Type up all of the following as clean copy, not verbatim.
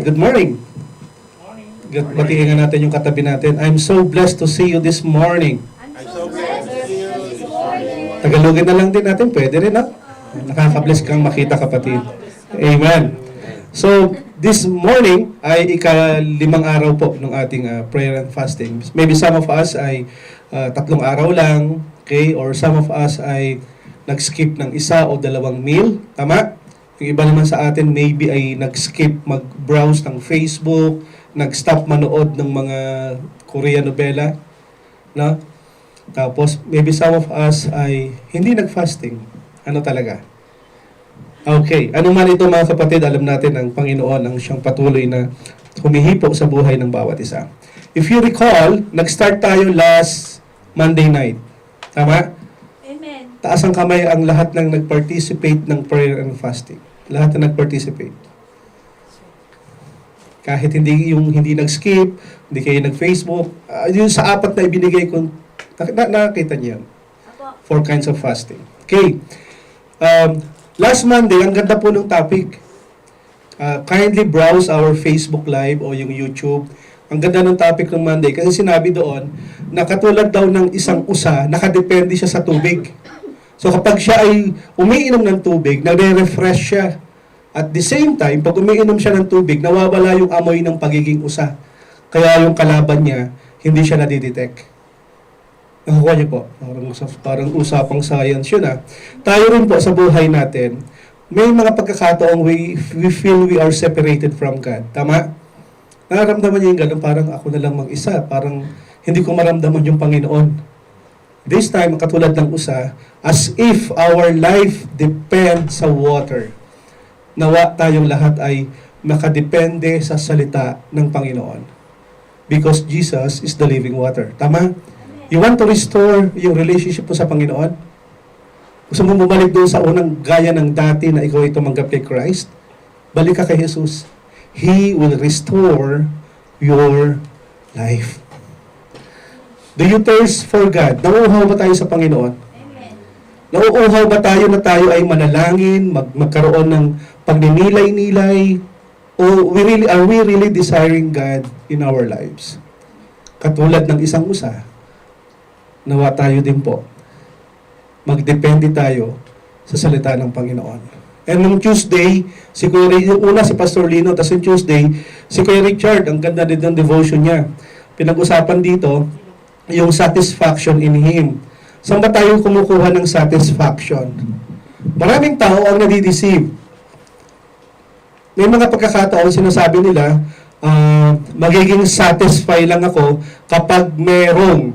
Alright, good morning. Batiin nga natin yung katabi natin. I'm so blessed to see you this morning. I'm so blessed to see you this morning. Tagalogin na lang din natin, pwede rin, ha? Nakaka-bless kang makita, kapatid. Amen. So, this morning ay ika-5 araw po ng ating prayer and fasting. Maybe some of us ay 3 araw lang, okay? Or some of us ay nag-skip ng 1 o 2 meal. Tama? Yung iba naman sa atin, maybe ay nag-skip mag-browse ng Facebook, nag-stop manood ng mga Korean novela. No? Tapos, maybe some of us ay hindi nag-fasting. Ano talaga? Okay. Ano man ito mga kapatid, alam natin ang Panginoon ang siyang patuloy na humihipo sa buhay ng bawat isa. If you recall, nag-start tayo last Monday night. Tama? Amen. Taas ang kamay ang lahat ng nag-participate ng prayer and fasting. Lahat na nag-participate. Kahit hindi nag-skip, hindi kayo nag-Facebook, yung sa 4 na ibinigay ko, nakita niyo yan. 4 kinds of fasting. Okay. Last Monday, ang ganda po ng topic. Kindly browse our Facebook Live o yung YouTube. Ang ganda ng topic ng Monday kasi sinabi doon na katulad daw ng isang usa, nakadepende siya sa tubig. So kapag siya ay umiinom ng tubig, nagre-refresh siya. At the same time, pag umiinom siya ng tubig, nawawala yung amoy ng pagiging usa. Kaya yung kalaban niya, hindi siya nadidetect. Nakuha niyo po. Parang usapang science yun Tayo rin po sa buhay natin, may mga pagkakataong we feel we are separated from God. Tama? Nararamdaman niyo yung gano'n, parang ako na lang mag-isa. Parang hindi ko maramdaman yung Panginoon. This time, katulad ng usa, as if our life depends sa water. Nawa tayong lahat ay makadepende sa salita ng Panginoon. Because Jesus is the living water. Tama? You want to restore yung relationship mo sa Panginoon? Gusto mo bumalik doon sa unang gaya ng dati na ikaw ay tumanggap kay Christ? Balik ka kay Jesus. He will restore your life. Do you thirst for God? Nauuhaw ba tayo sa Panginoon? Amen. Nauuhaw ba tayo na tayo ay manalangin, magkaroon ng pagninilay-nilay? O are we really desiring God in our lives? Katulad ng isang usa, nawa tayo din po. Magdepende tayo sa salita ng Panginoon. And nung Tuesday, yung una si Pastor Lino, tapos yung Tuesday, si Kuya Richard, ang ganda din ng devotion niya. Pinag-usapan dito, yung satisfaction in Him. Saan ba tayo kumukuha ng satisfaction? Maraming tao ang nadideceive. May mga pagkakataon sinasabi nila, magiging satisfy lang ako kapag meron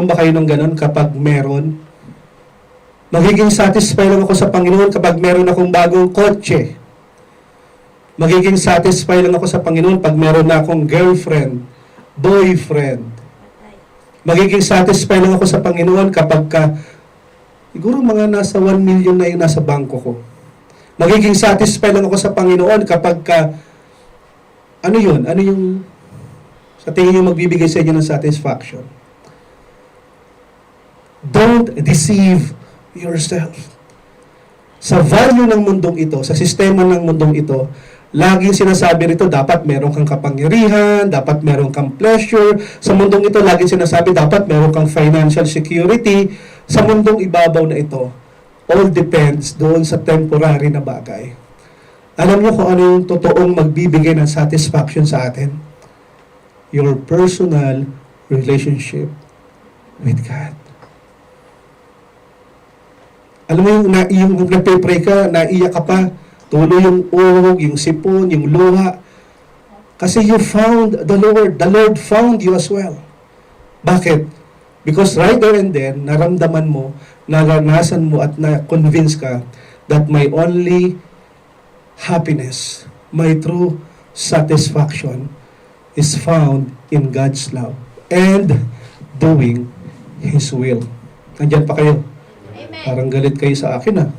ba kayo ng ganun kapag meron? Magiging satisfy lang ako sa Panginoon kapag meron akong bagong kotse. Magiging satisfy lang ako sa Panginoon pag meron na akong girlfriend, boyfriend. Magiging satisfy lang ako sa Panginoon kapag siguro mga nasa 1 million na yung nasa bangko ko. Magiging satisfy lang ako sa Panginoon kapag ano yun? Ano yung sa tingin nyo magbibigay sa inyo ng satisfaction? Don't deceive yourself. Sa value ng mundong ito, sa sistema ng mundong ito, laging sinasabi rito, dapat meron kang kapangyarihan, dapat meron kang pleasure. Sa mundong ito, laging sinasabi, dapat meron kang financial security. Sa mundong ibabaw na ito, all depends doon sa temporary na bagay. Alam niyo kung ano yung totoong magbibigay ng satisfaction sa atin? Your personal relationship with God. Alam mo yung nagpe-pray ka, naiyak ka pa, tuloy yung uhog, yung sipon, yung luha. Kasi you found the Lord. The Lord found you as well. Bakit? Because right there and then, naramdaman mo, naranasan mo at na-convince ka that my only happiness, my true satisfaction is found in God's love and doing His will. Nandiyan pa kayo? Parang galit kayo sa akin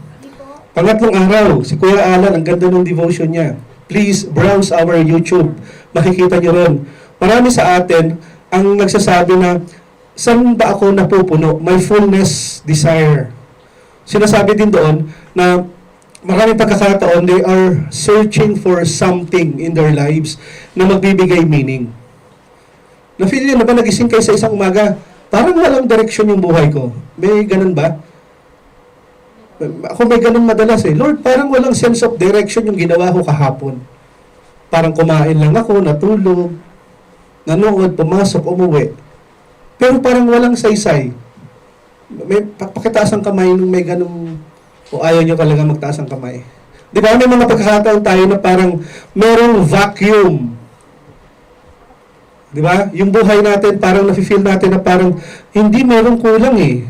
Pangatlong araw, si Kuya Alan, ang ganda ng devotion niya. Please browse our YouTube. Makikita niyo ron. Marami sa atin ang nagsasabi na, saan ba ako napupuno? My fullness desire. Sinasabi din doon na maraming pagkakataon, they are searching for something in their lives na magbibigay meaning. Na-feel nyo na ba nagising kayo sa isang umaga, parang walang direksyon yung buhay ko? May ganun ba? Ako may ganun madalas eh. Lord, parang walang sense of direction yung ginawa ko kahapon. Parang kumain lang ako, natulog, nanood, pumasok, umuwi. Pero parang walang saysay. May pakitaas ang kamay nung may ganung o ayaw nyo talaga magtaas ang kamay. Di ba? May mga pagkakataon tayo na parang merong vacuum. Di ba? Yung buhay natin, parang nafe-feel natin na parang hindi merong kulang eh.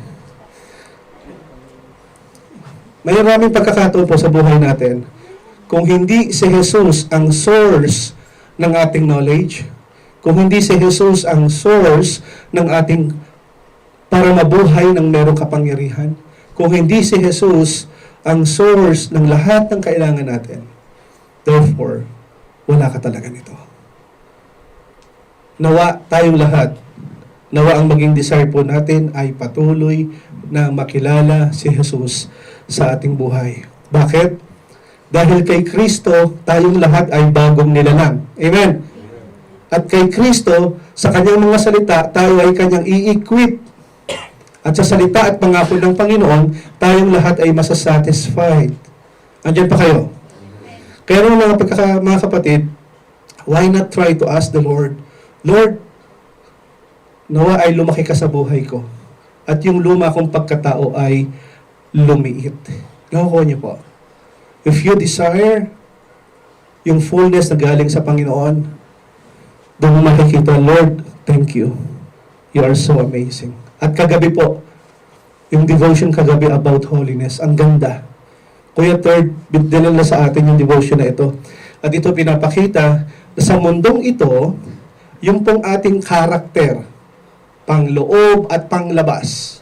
May maraming pagkakataon po sa buhay natin. Kung hindi si Jesus ang source ng ating knowledge, kung hindi si Jesus ang source ng ating para mabuhay ng merong kapangyarihan, kung hindi si Jesus ang source ng lahat ng kailangan natin, therefore, wala ka talaga nito. Nawa tayong lahat, nawa ang maging disciple natin ay patuloy na makilala si Jesus sa ating buhay. Bakit? Dahil kay Kristo, tayong lahat ay bagong nilalang. Amen? At kay Kristo, sa kanyang mga salita, tayo ay kanyang i-equip. At sa salita at pangako ng Panginoon, tayong lahat ay masasatisfied. Andiyan pa kayo? Kaya naman mga kapatid, why not try to ask the Lord, Lord, nawa ay lumaki ka sa buhay ko. At yung luma kong pagkatao ay lumiit. Nakukuha niyo po. If you desire yung fullness na galing sa Panginoon, doon mo makikita, Lord, thank you. You are so amazing. At kagabi po, yung devotion kagabi about holiness, ang ganda. Kuya Third, dinala sa atin yung devotion na ito. At ito pinapakita na sa mundong ito, yung pong ating karakter, pangloob at panglabas,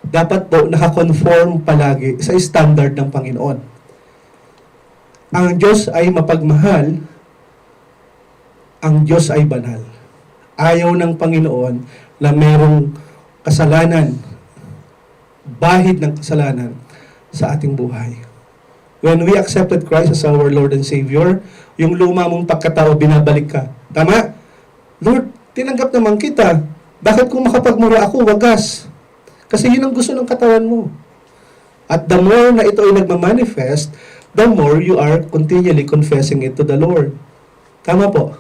dapat po nakakonform palagi sa standard ng Panginoon. Ang Diyos ay mapagmahal, ang Diyos ay banal. Ayaw ng Panginoon na merong kasalanan, bahid ng kasalanan sa ating buhay. When we accepted Christ as our Lord and Savior, yung luma mong pagkatao, binabalik ka. Tama? Lord, tinanggap naman kita. Bakit kung makapagmura ako, wagas? Kasi yun ang gusto ng katawan mo. At the more na ito ay nagmamanifest, the more you are continually confessing it to the Lord. Tama po?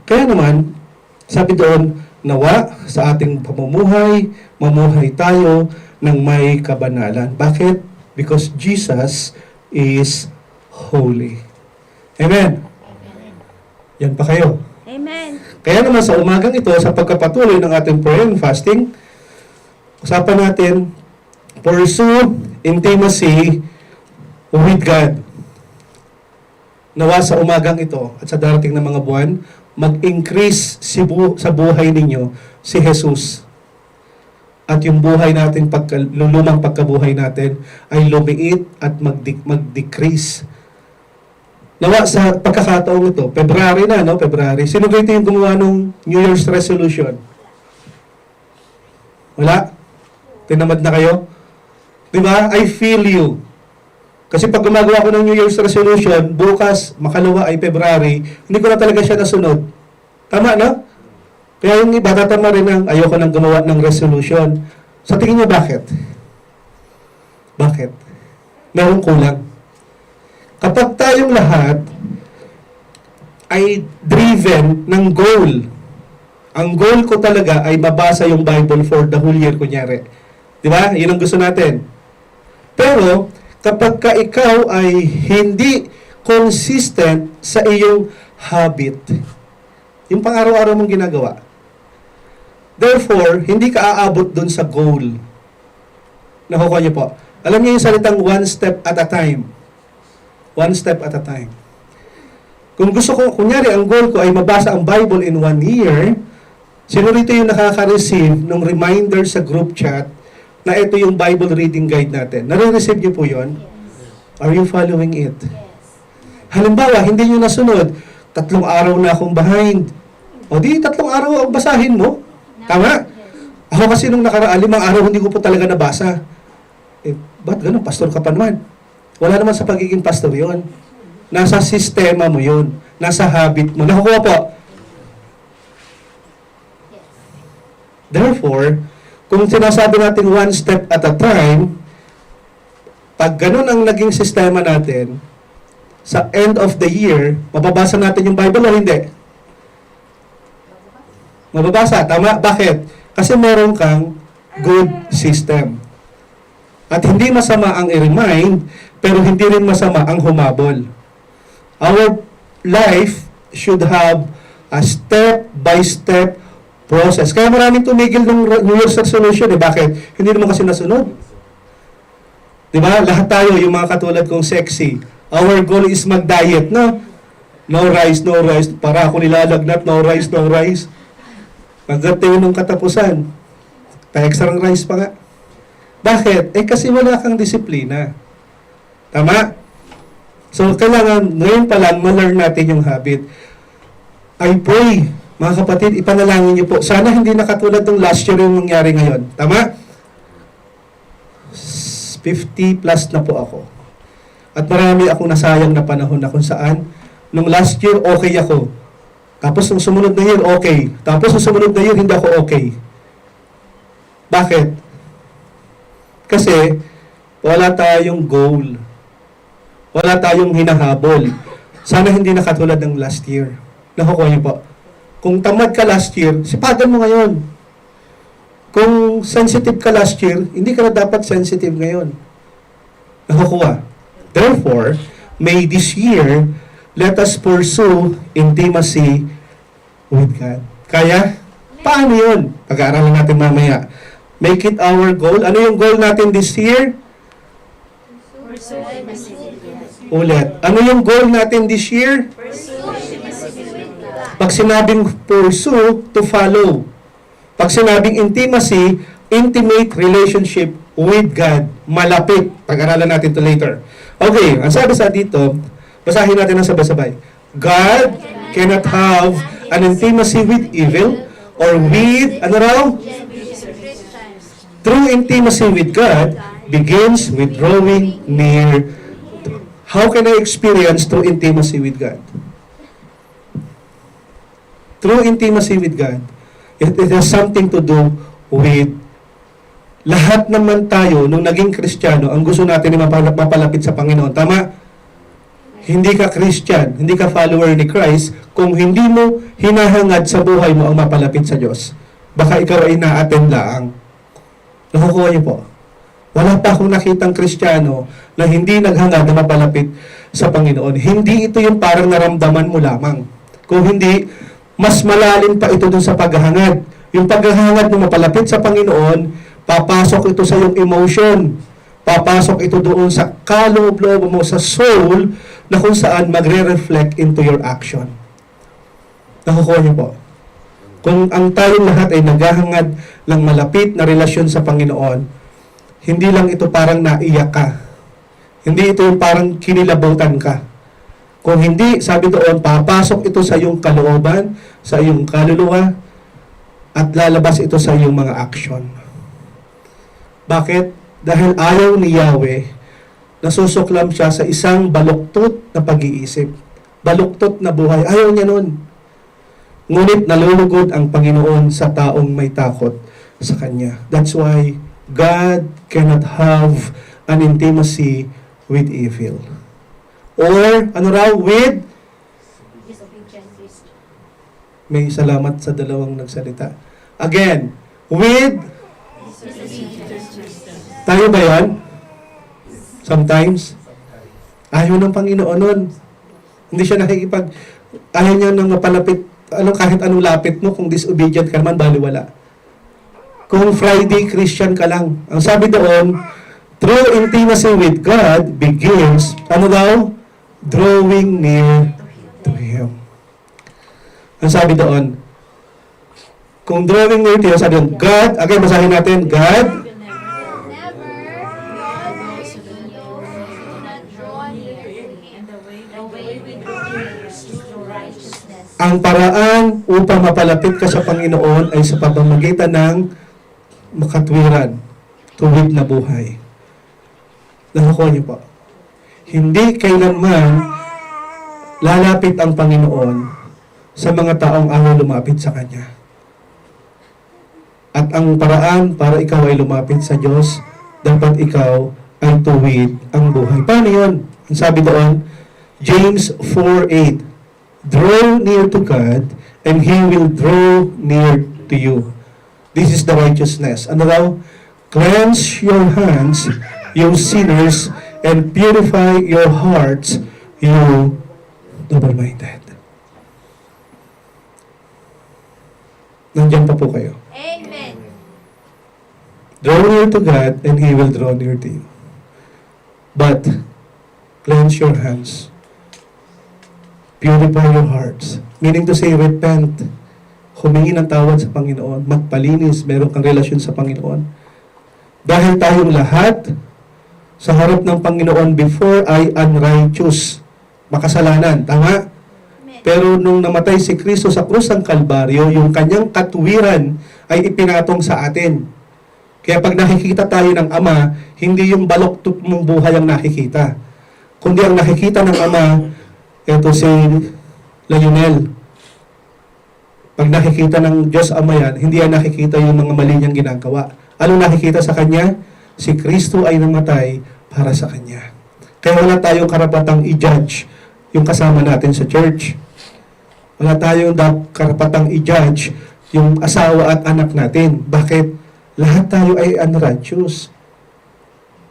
Kaya naman, sabi doon, nawa sa ating pamumuhay, mamuhay tayo ng may kabanalan. Bakit? Because Jesus is holy. Amen? Yan pa kayo. Amen. Kaya naman sa umagang ito, sa pagkapatuloy ng ating prayer and fasting, usapan natin, pursue intimacy with God. Nawa sa umagang ito at sa darating na mga buwan, mag-increase sa buhay ninyo si Jesus. At yung buhay natin, lumang pagkabuhay natin, ay lumiit at mag-decrease. Nawa sa pagkakataong ito, February na, no? February. Sino ba ito yung gumawa ng New Year's resolution? Wala? Tinamad na kayo? Diba? I feel you. Kasi pag gumagawa ko ng New Year's resolution, bukas, makalawa ay February, hindi ko na talaga siya nasunod. Tama, no? Kaya yung iba, tatama rin ng ayoko nang gumawa ng resolution. Sa tingin niyo, bakit? Bakit? Merong kulang. Kapag tayong lahat ay driven ng goal, ang goal ko talaga ay mabasa yung Bible for the whole year, kunyari. Di ba? Yun ang gusto natin. Pero, kapag ka ikaw ay hindi consistent sa iyong habit, yung pang-araw-araw mong ginagawa, therefore, hindi ka aabot dun sa goal. Nakukuha niyo po. Alam niyo yung salitang one step at a time. One step at a time. Kung gusto ko, kunyari, ang goal ko ay mabasa ang Bible in 1 year, sino rito yung nakaka-receive ng reminder sa group chat na ito yung Bible reading guide natin? Nare-receive niyo po yun? Yes. Are you following it? Yes. Halimbawa, hindi niyo nasunod, 3 araw na akong behind. O di, 3 araw ang basahin mo. Tama? Ako kasi nung nakaraan, 5 araw hindi ko po talaga nabasa. Eh, ba't ganun? Pastor ka pa naman. Wala naman sa pagiging pastor yun. Nasa sistema mo yun. Nasa habit mo. Nakukuha po. Therefore, kung sinasabi natin one step at a time, pag ganun ang naging sistema natin, sa end of the year, mababasa natin yung Bible o hindi? Mababasa. Tama? Bakit? Kasi meron kang good system. At hindi masama ang i-remind, pero hindi rin masama ang humabol. Our life should have a step-by-step process. Kaya maraming tumigil ng New Year's resolution. Bakit? Hindi naman kasi nasunod. Diba? Lahat tayo, yung mga katulad kong sexy. Our goal is mag-diet, no? No rice, no rice. Para ako nilalagnat, no rice, no rice. Pagdating ng katapusan, pa-extra rice pa nga. Bakit? Kasi wala kang disiplina. Tama? So, kailangan ngayon pa lang ma-learn natin yung habit. I pray, mga kapatid, ipanalangin niyo po. Sana hindi na katulad ng last year yung nangyari ngayon. Tama? 50 plus na po ako. At marami akong nasayang na panahon na kung saan, nung last year, okay ako. Tapos nung sumunod na year, okay. Tapos nung sumunod na year, hindi ako okay. Bakit? Kasi, wala tayong goal. Wala tayong hinahabol. Sana hindi na katulad ng last year. Nakukuha niyo po. Kung tamad ka last year, sipagan mo ngayon. Kung sensitive ka last year, hindi ka na dapat sensitive ngayon. Nakukuha. Therefore, may this year, let us pursue intimacy with God. Kaya, paano yun? Pag-aaralan natin mamaya. Make it our goal. Ano yung goal natin this year? Ulit. Ano yung goal natin this year? Pag sinabing pursue, to follow. Pag sinabing intimacy, intimate relationship with God. Malapit. Pag-aralan natin to later. Okay, ang sabi sa dito, basahin natin ang sabay-sabay. God cannot have an intimacy with evil or with, ano raw? True intimacy with God begins with drawing near. How can I experience true intimacy with God? True intimacy with God, it has something to do with lahat naman tayo, nung naging Kristiyano, ang gusto natin ay mapalapit sa Panginoon. Tama? Hindi ka Christian, hindi ka follower ni Christ, kung hindi mo hinahangad sa buhay mo ang mapalapit sa Diyos. Baka ikaw ay na-attend lang. Nakukuha niyo po. Wala pa akong nakitang Kristiyano na hindi naghangad na mapalapit sa Panginoon. Hindi ito yung parang naramdaman mo lamang. Kung hindi, mas malalim pa ito dun sa paghahangad. Yung paghahangad mo mapalapit sa Panginoon, papasok ito sa iyong emotion. Papasok ito doon sa kaloob-loob mo, sa soul, na kung saan magre-reflect into your action. Nakukuha niyo po. Kung ang tayong lahat ay naghahangad ng malapit na relasyon sa Panginoon, hindi lang ito parang naiyak ka. Hindi ito yung parang kinilabutan ka. Kung hindi, sabi doon, papasok ito sa iyong kalooban, sa iyong kaluluwa, at lalabas ito sa iyong mga action. Bakit? Dahil ayaw ni Yahweh, nasusuklam siya sa isang baluktot na pag-iisip. Baluktot na buhay. Ayaw niya nun. Ngunit nalulugod ang Panginoon sa taong may takot sa Kanya. That's why God cannot have an intimacy with evil. Or, ano raw, with? May salamat sa dalawang nagsalita. Again, with? Tayo ba yan? Sometimes? Ayaw ng Panginoon nun. Hindi siya nakikipag, ayaw niya nang mapalapit, kahit anong lapit mo, kung disobedient ka naman, baliwala. Kung Friday Christian ka lang. Ang sabi doon, true intimacy with God begins, ano daw? Drawing near to Him. Ang sabi doon, kung drawing near to Him, sabi doon, God, again, basahin natin, God, ang paraan upang mapalapit ka sa Panginoon ay sa pamamagitan ng makatwiran, tuwid na buhay. Nakukuha niyo po. Hindi kailanman lalapit ang Panginoon sa mga taong ayaw lumapit sa Kanya. At ang paraan para ikaw ay lumapit sa Diyos, dapat ikaw ay tuwid ang buhay. Paano yun? Ang sabi doon, James 4:8, draw near to God, and He will draw near to you. This is the righteousness. Ano daw? Cleanse your hands, you sinners, and purify your hearts, you double-minded. Nandiyan pa po kayo. Amen. Draw near to God, and He will draw near to you. But, cleanse your hands. Purify your hearts. Meaning to say, repent. Humingi ng tawad sa Panginoon. Magpalinis. Meron kang relasyon sa Panginoon. Dahil tayong lahat, sa harap ng Panginoon before ay unrighteous. Makasalanan. Tama? Amen. Pero nung namatay si Kristo sa krus ng Kalbaryo, yung kanyang katuwiran ay ipinatong sa atin. Kaya pag nakikita tayo ng Ama, hindi yung baloktot mong buhay ang nakikita. Kundi ang nakikita ng Ama, ito si Lionel. Pag nakikita ng Diyos Ama yan, hindi yan nakikita yung mga mali niyang ginagawa. Anong nakikita sa Kanya? Si Kristo ay namatay para sa Kanya. Kaya wala tayong karapatang i-judge yung kasama natin sa church. Wala tayong karapatang i-judge yung asawa at anak natin. Bakit? Lahat tayo ay unrighteous.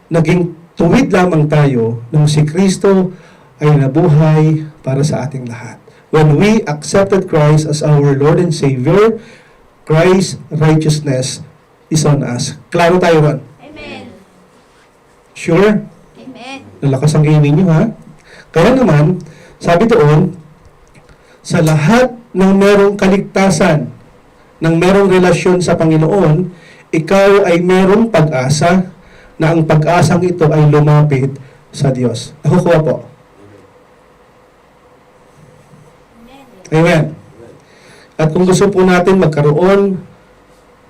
Naging tuwid lamang tayo nung si Kristo ay nabuhay para sa ating lahat. When we accepted Christ as our Lord and Savior, Christ's righteousness is on us. Klaro tayo ron? Amen. Sure? Amen. Nalakas ang amen nyo, ha? Kaya naman, sabi doon, sa lahat ng merong kaligtasan, ng merong relasyon sa Panginoon, ikaw ay merong pag-asa na ang pag-asang ito ay lumapit sa Diyos. Nakukuha po. Amen. At kung gusto po natin magkaroon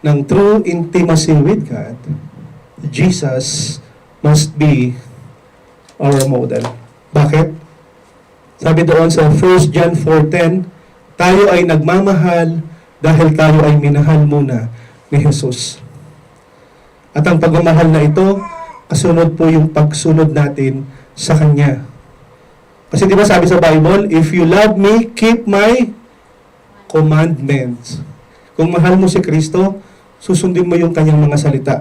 ng true intimacy with God, Jesus must be our model. Bakit? Sabi doon sa 1 John 4:10, tayo ay nagmamahal dahil tayo ay minahal muna ni Jesus. At ang pagmamahal na ito, kasunod po yung pagsunod natin sa Kanya. Kasi di ba sabi sa Bible, if you love me, keep my commandments. Kung mahal mo si Kristo, susundin mo yung Kanyang mga salita.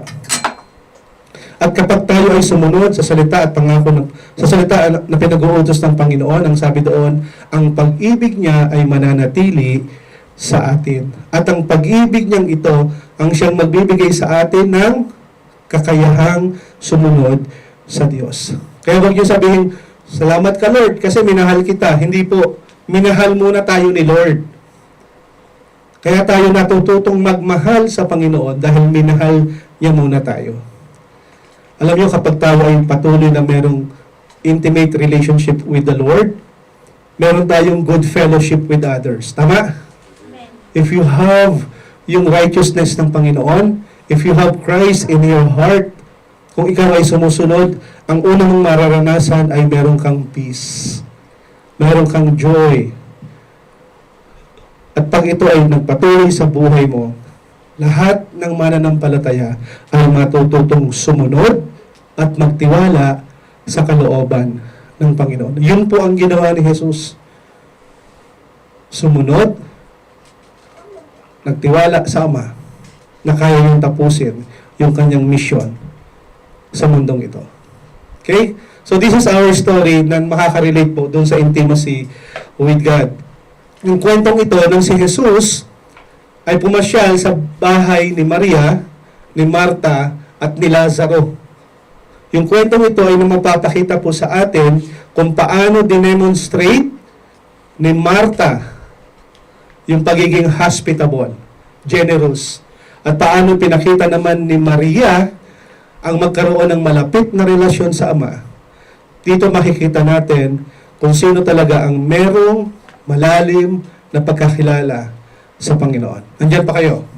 At kapag tayo ay sumunod sa salita at pangako sa salita na pinag-uutos ng Panginoon, ang sabi doon, ang pag-ibig niya ay mananatili sa atin. At ang pag-ibig niyang ito, ang siyang magbibigay sa atin ng kakayahang sumunod sa Diyos. Kaya huwag niyo sabihin, salamat ka Lord kasi minahal kita. Hindi po, minahal muna tayo ni Lord. Kaya tayo natututong magmahal sa Panginoon dahil minahal niya muna tayo. Alam niyo, kapag tayo ay patuloy na merong intimate relationship with the Lord, meron tayong good fellowship with others. Tama? Amen. If you have yung righteousness ng Panginoon, if you have Christ in your heart, kung ikaw ay sumusunod, ang unang mong mararanasan ay meron kang peace. Meron kang joy. At pag ito ay nagpatuloy sa buhay mo, lahat ng mananampalataya ay matututong sumunod at magtiwala sa kalooban ng Panginoon. Yun po ang ginawa ni Jesus. Sumunod, nagtiwala sa Ama na kaya niyang tapusin yung kanyang mission sa mundong ito. Okay? So this is our story na makaka-relate po doon sa intimacy with God. Yung kwentong ito ng si Jesus ay pumasyal sa bahay ni Maria, ni Marta, at ni Lazaro. Yung kwentong ito ay magpapakita po sa atin kung paano dinemonstrate ni Marta yung pagiging hospitable, generous, at paano pinakita naman ni Maria ang magkaroon ng malapit na relasyon sa Ama. Dito makikita natin kung sino talaga ang merong malalim na pagkakilala sa Panginoon. Nandiyan pa kayo?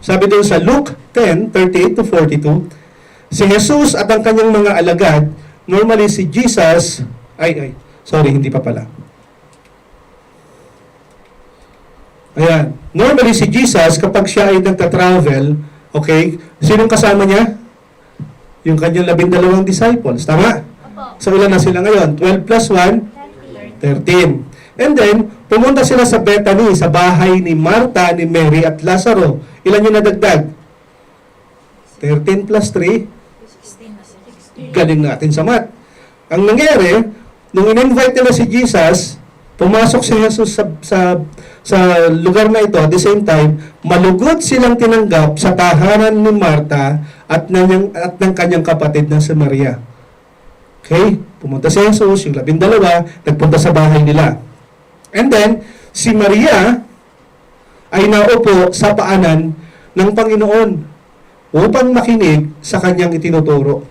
Sabi doon sa Luke 10:38-42, si Jesus at ang kanyang mga alagad normally si Jesus, sorry, hindi pa pala. Ayan. Normally si Jesus, kapag siya ay nagta-travel, okay, sinong kasama niya? Yung kanyang 12 disciples. Tama? Opo. So ilan na sila ngayon? 12 plus 1? 13. And then, pumunta sila sa Bethany, sa bahay ni Martha, ni Mary at Lazaro. Ilan yung nadagdag? 13 plus 3? Galing natin sa math. Ang nangyari, nung in-invite nila si Jesus, pumasok si Jesus sa lugar na ito, at the same time, malugod silang tinanggap sa tahanan ni Martha at ng kanyang kapatid na si Maria. Okay? Pumunta si Jesus, yung 12, nagpunta sa bahay nila. And then, si Maria ay naupo sa paanan ng Panginoon upang makinig sa kanyang itinuturo.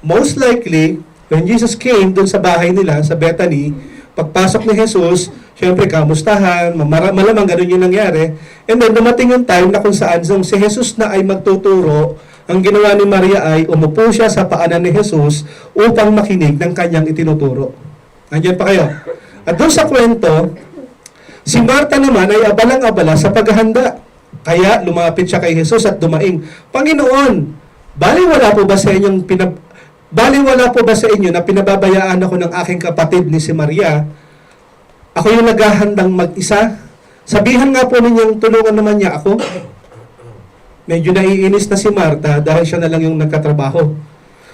Most likely, when Jesus came dun sa bahay nila, sa Bethany, pagpasok ni Jesus, syempre kamustahan, malamang ganun yung nangyari. And then dumating yung time na kung saan si Jesus na ay magtuturo, ang ginawa ni Maria ay umupo siya sa paanan ni Jesus upang makinig ng kanyang itinuturo. Nandiyan pa kayo? At doon sa kwento, si Martha naman ay abalang-abala sa paghahanda. Kaya lumapit siya kay Jesus at dumaing, Panginoon, baliwala po ba sa inyo na pinababayaan ako ng aking kapatid ni si Maria? Ako yung naghahandang mag-isa. Sabihan nga po ninyang tulungan naman niya ako. Medyo naiinis na si Martha dahil siya na lang yung nagkatrabaho.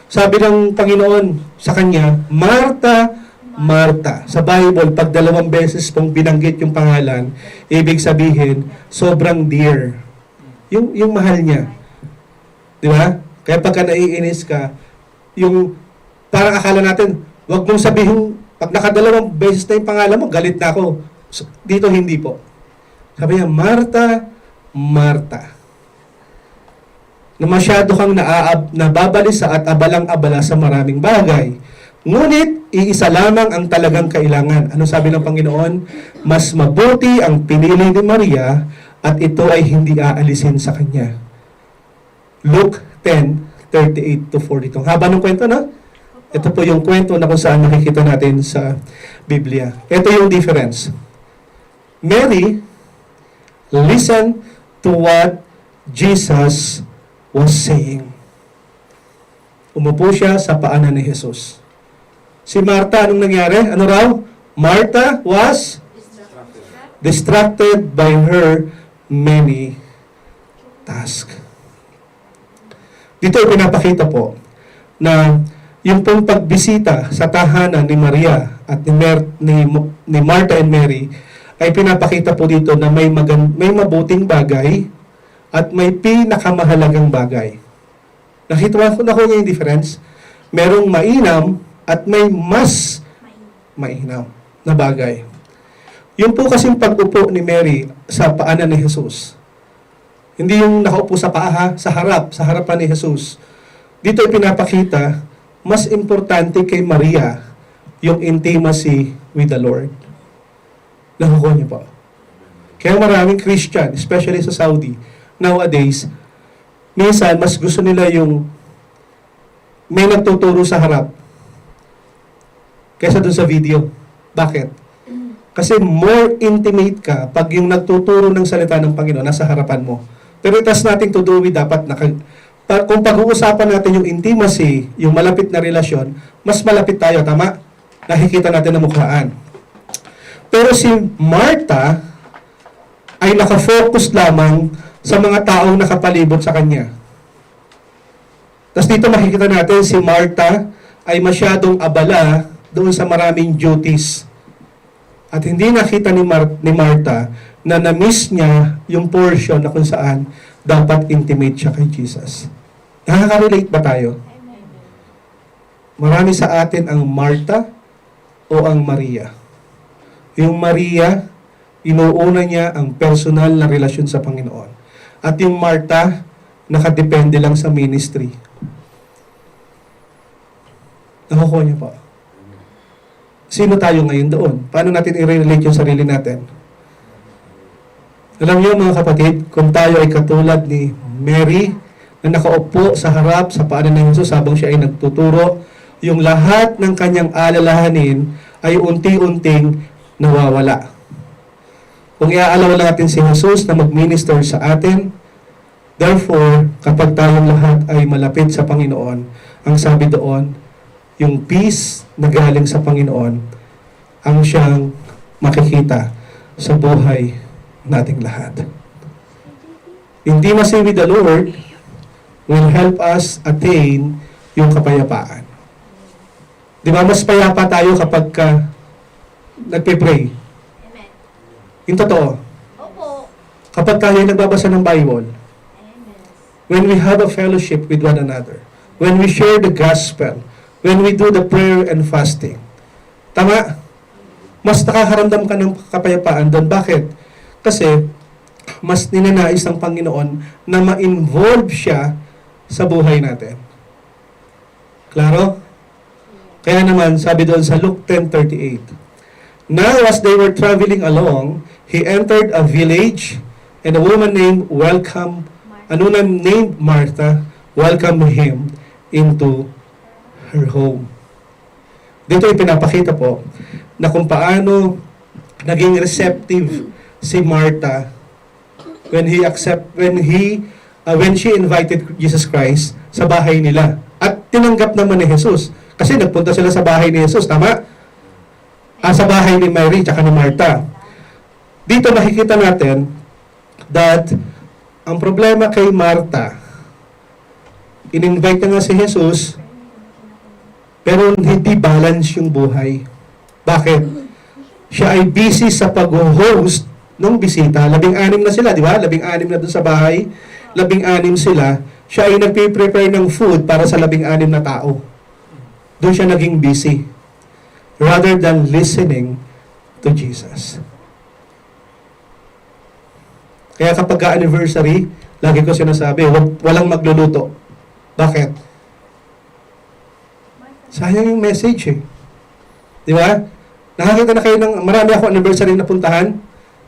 Sabi ng Panginoon sa kanya, Martha, Martha. Sa Bible, pag 2 beses pong binanggit yung pangalan, ibig sabihin, sobrang dear. Yung mahal niya. Di ba? Kaya pagka naiinis ka, yung parang akala natin, wag mong sabihin, pag nakadalawang beses na yung pangalan mo, galit na ako. So, dito hindi po. Sabi niya, Martha, Martha. Na masyado kang nababalisa at abalang-abala sa maraming bagay. Ngunit, iisa lamang ang talagang kailangan. Ano sabi ng Panginoon? Mas mabuti ang pinili ni Maria at ito ay hindi aalisin sa kanya. Luke 10:38 to 42. Haba ng kwento, no? Ito po yung kwento na kung saan nakikita natin sa Biblia. Ito yung difference. Mary, listen to what Jesus was saying. Umupo siya sa paanan ni Jesus. Si Martha, anong nangyari? Ano raw? Martha was distracted by her many tasks. Dito ipinapakita po na yung pong pagbisita sa tahanan ni Maria at ni Martha and Mary ay pinapakita po dito na may mabuting bagay at may pinakamahalagang bagay. Nakita ko niyo yung difference? Merong mainam at may mas mainam na bagay. Yung po kasing pag-upo ni Mary sa paanan ni Jesus, hindi yung nakaupo sa paa, sa harapan ni Jesus. Dito ay pinapakita, mas importante kay Maria yung intimacy with the Lord. Nakukuha niyo po. Kaya maraming Christian, especially sa Saudi, nowadays, minsan mas gusto nila yung may nagtuturo sa harap kaysa dun sa video. Bakit? Kasi more intimate ka pag yung nagtuturo ng salita ng Panginoon nasa harapan mo. Pero it has nothing to do with kung pag-uusapan natin yung intimacy, yung malapit na relasyon, mas malapit tayo, tama? Nakikita natin ang mukhaan. Pero si Martha ay nakafocus lamang sa mga taong nakapalibot sa kanya. Tapos dito makikita natin si Martha ay masyadong abala doon sa maraming duties. At hindi nakita ni Martha na na-miss niya yung portion na kung saan dapat intimate siya kay Jesus. Nakaka-relate ba tayo? Marami sa atin ang Martha o ang Maria. Yung Maria, inuuna niya ang personal na relasyon sa Panginoon. At yung Martha, nakadepende lang sa ministry. Nakukuha niyo po. Sino tayo ngayon doon? Paano natin i-relate yung sarili natin? Alam niyo mga kapatid, kung tayo ay katulad ni Mary, na nakaupo sa harap sa paanan ng Jesus habang siya ay nagtuturo, yung lahat ng kanyang alalahanin ay unti-unting nawawala. Kung iaalaw natin si Jesus na mag-minister sa atin, therefore, kapag tayong lahat ay malapit sa Panginoon, ang sabi doon, yung peace na galing sa Panginoon, ang siyang makikita sa buhay nating lahat. Intimacy with the Lord will help us attain yung kapayapaan. Di ba, mas payapa tayo kapag nagpe-pray. Amen. Yung totoo. Opo. Kapag tayo nagbabasa ng Bible, Amen. when we have a fellowship with one another, when we share the gospel, when we do the prayer and fasting. Tama? Mas nakakaramdam ka ng kapayapaan doon. Bakit? Kasi, mas ninanais ng Panginoon na ma-involve siya sa buhay natin. Klaro? Kaya naman, sabi doon sa Luke 10:38, Now as they were traveling along, he entered a village, and a woman named named Martha, welcomed him into her home. Dito ipinapakita po na kung paano naging receptive si Martha when she invited Jesus Christ sa bahay nila. At tinanggap naman ni Jesus. Kasi nagpunta sila sa bahay ni Jesus, tama? Sa bahay ni Mary at ni Martha. Dito makikita natin that ang problema kay Martha, in-invite na nga si Jesus, pero hindi balance yung buhay. Bakit? Siya ay busy sa pag-host ng bisita. 16 na sila, di ba? 16 na doon sa bahay. 16 sila. Siya ay nagpe-prepare ng food para sa 16 na tao. Doon siya naging busy. Rather than listening to Jesus. Kaya kapag anniversary, lagi ko sinasabi, walang magluluto. Bakit? Sayang yung message eh. Di ba? Nakakita na kayo ng marami ako anniversary na puntahan.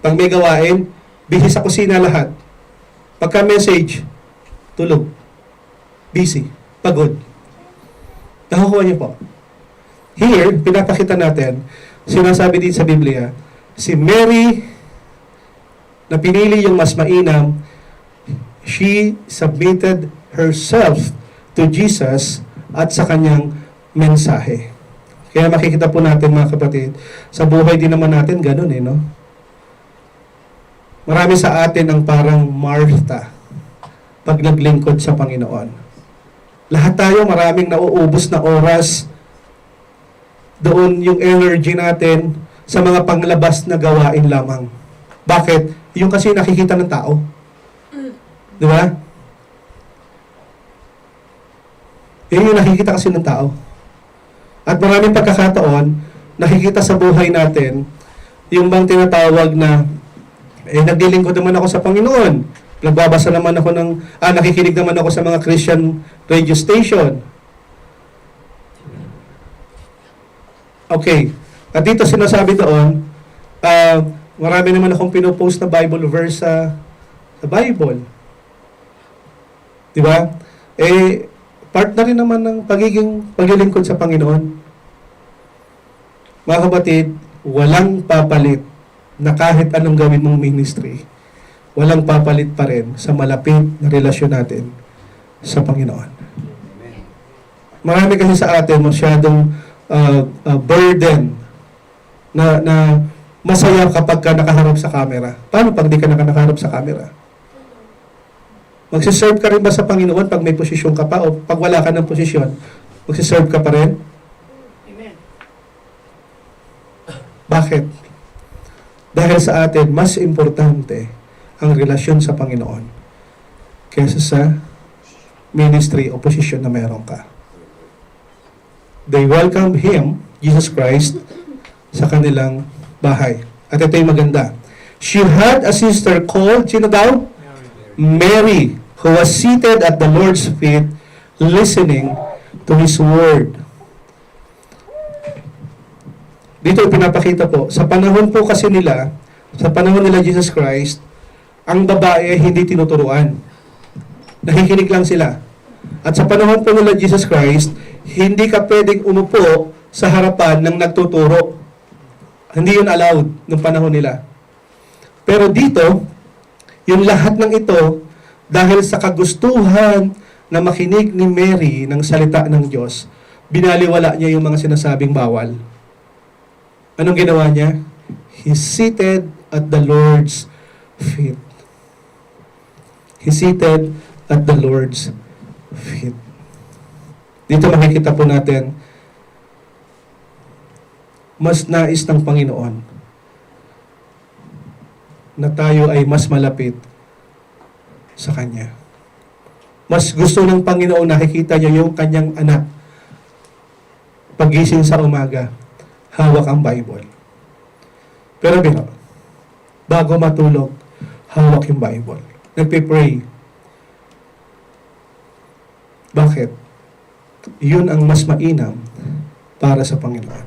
Pag may gawain, busy sa kusina lahat. Pagka message, tulog. Busy. Pagod. Nakukuha niyo po. Here, pinapakita natin, sinasabi din sa Biblia, si Mary, na pinili yung mas mainam, she submitted herself to Jesus at sa kanyang mensahe. Kaya makikita po natin mga kapatid, sa buhay din naman natin, ganun no? Marami sa atin ang parang Martha pag naglingkod sa Panginoon. Lahat tayo maraming nauubos na oras doon yung energy natin sa mga panglabas na gawain lamang. Bakit? Yung kasi nakikita ng tao. Di ba? Yun yung nakikita kasi ng tao. At maraming pagkakataon, nakikita sa buhay natin, yung bang tinatawag na, naglilingkod naman ako sa Panginoon. Nagbabasa naman ako nakikinig naman ako sa mga Christian radio station. Okay. At dito sinasabi doon, marami naman akong pinopost na Bible verse sa Bible. Di ba? Part na rin naman ng paglilingkod sa Panginoon. Mga kapatid, walang papalit na kahit anong gawin mong ministry, walang papalit pa rin sa malapit na relasyon natin sa Panginoon. Marami kasi sa atin masyadong burden na masaya kapag ka nakaharap sa camera. Paano pag di ka nakaharap sa camera? Magsiserve ka rin ba sa Panginoon pag may posisyon ka pa o pag wala ka ng posisyon? Magsiserve ka pa rin? Amen. Bakit? Dahil sa atin, mas importante ang relasyon sa Panginoon kaysa sa ministry o posisyon na meron ka. They welcome Him, Jesus Christ, sa kanilang bahay. At ito yung maganda. She had a sister called, sino daw? Mary, who was seated at the Lord's feet, listening to His word. Dito pinapakita po, sa panahon nila Jesus Christ, ang babae ay hindi tinuturuan. Nakikinig lang sila. At sa panahon po nila Jesus Christ, hindi ka pwedeng umupo sa harapan ng nagtuturo. Hindi yun allowed nung panahon nila. Pero dito, yung lahat ng ito, dahil sa kagustuhan na makinig ni Mary ng salita ng Diyos, binaliwala niya yung mga sinasabing bawal. Anong ginawa niya? He seated at the Lord's feet. He seated at the Lord's feet. Dito makikita po natin, mas nais ng Panginoon na tayo ay mas malapit sa Kanya. Mas gusto ng Panginoon nakikita niya yung Kanyang anak. Pagising sa umaga, hawak ang Bible. Pero bago matulog, hawak yung Bible. Nagpe-pray. Bakit? Yun ang mas mainam para sa Panginoon.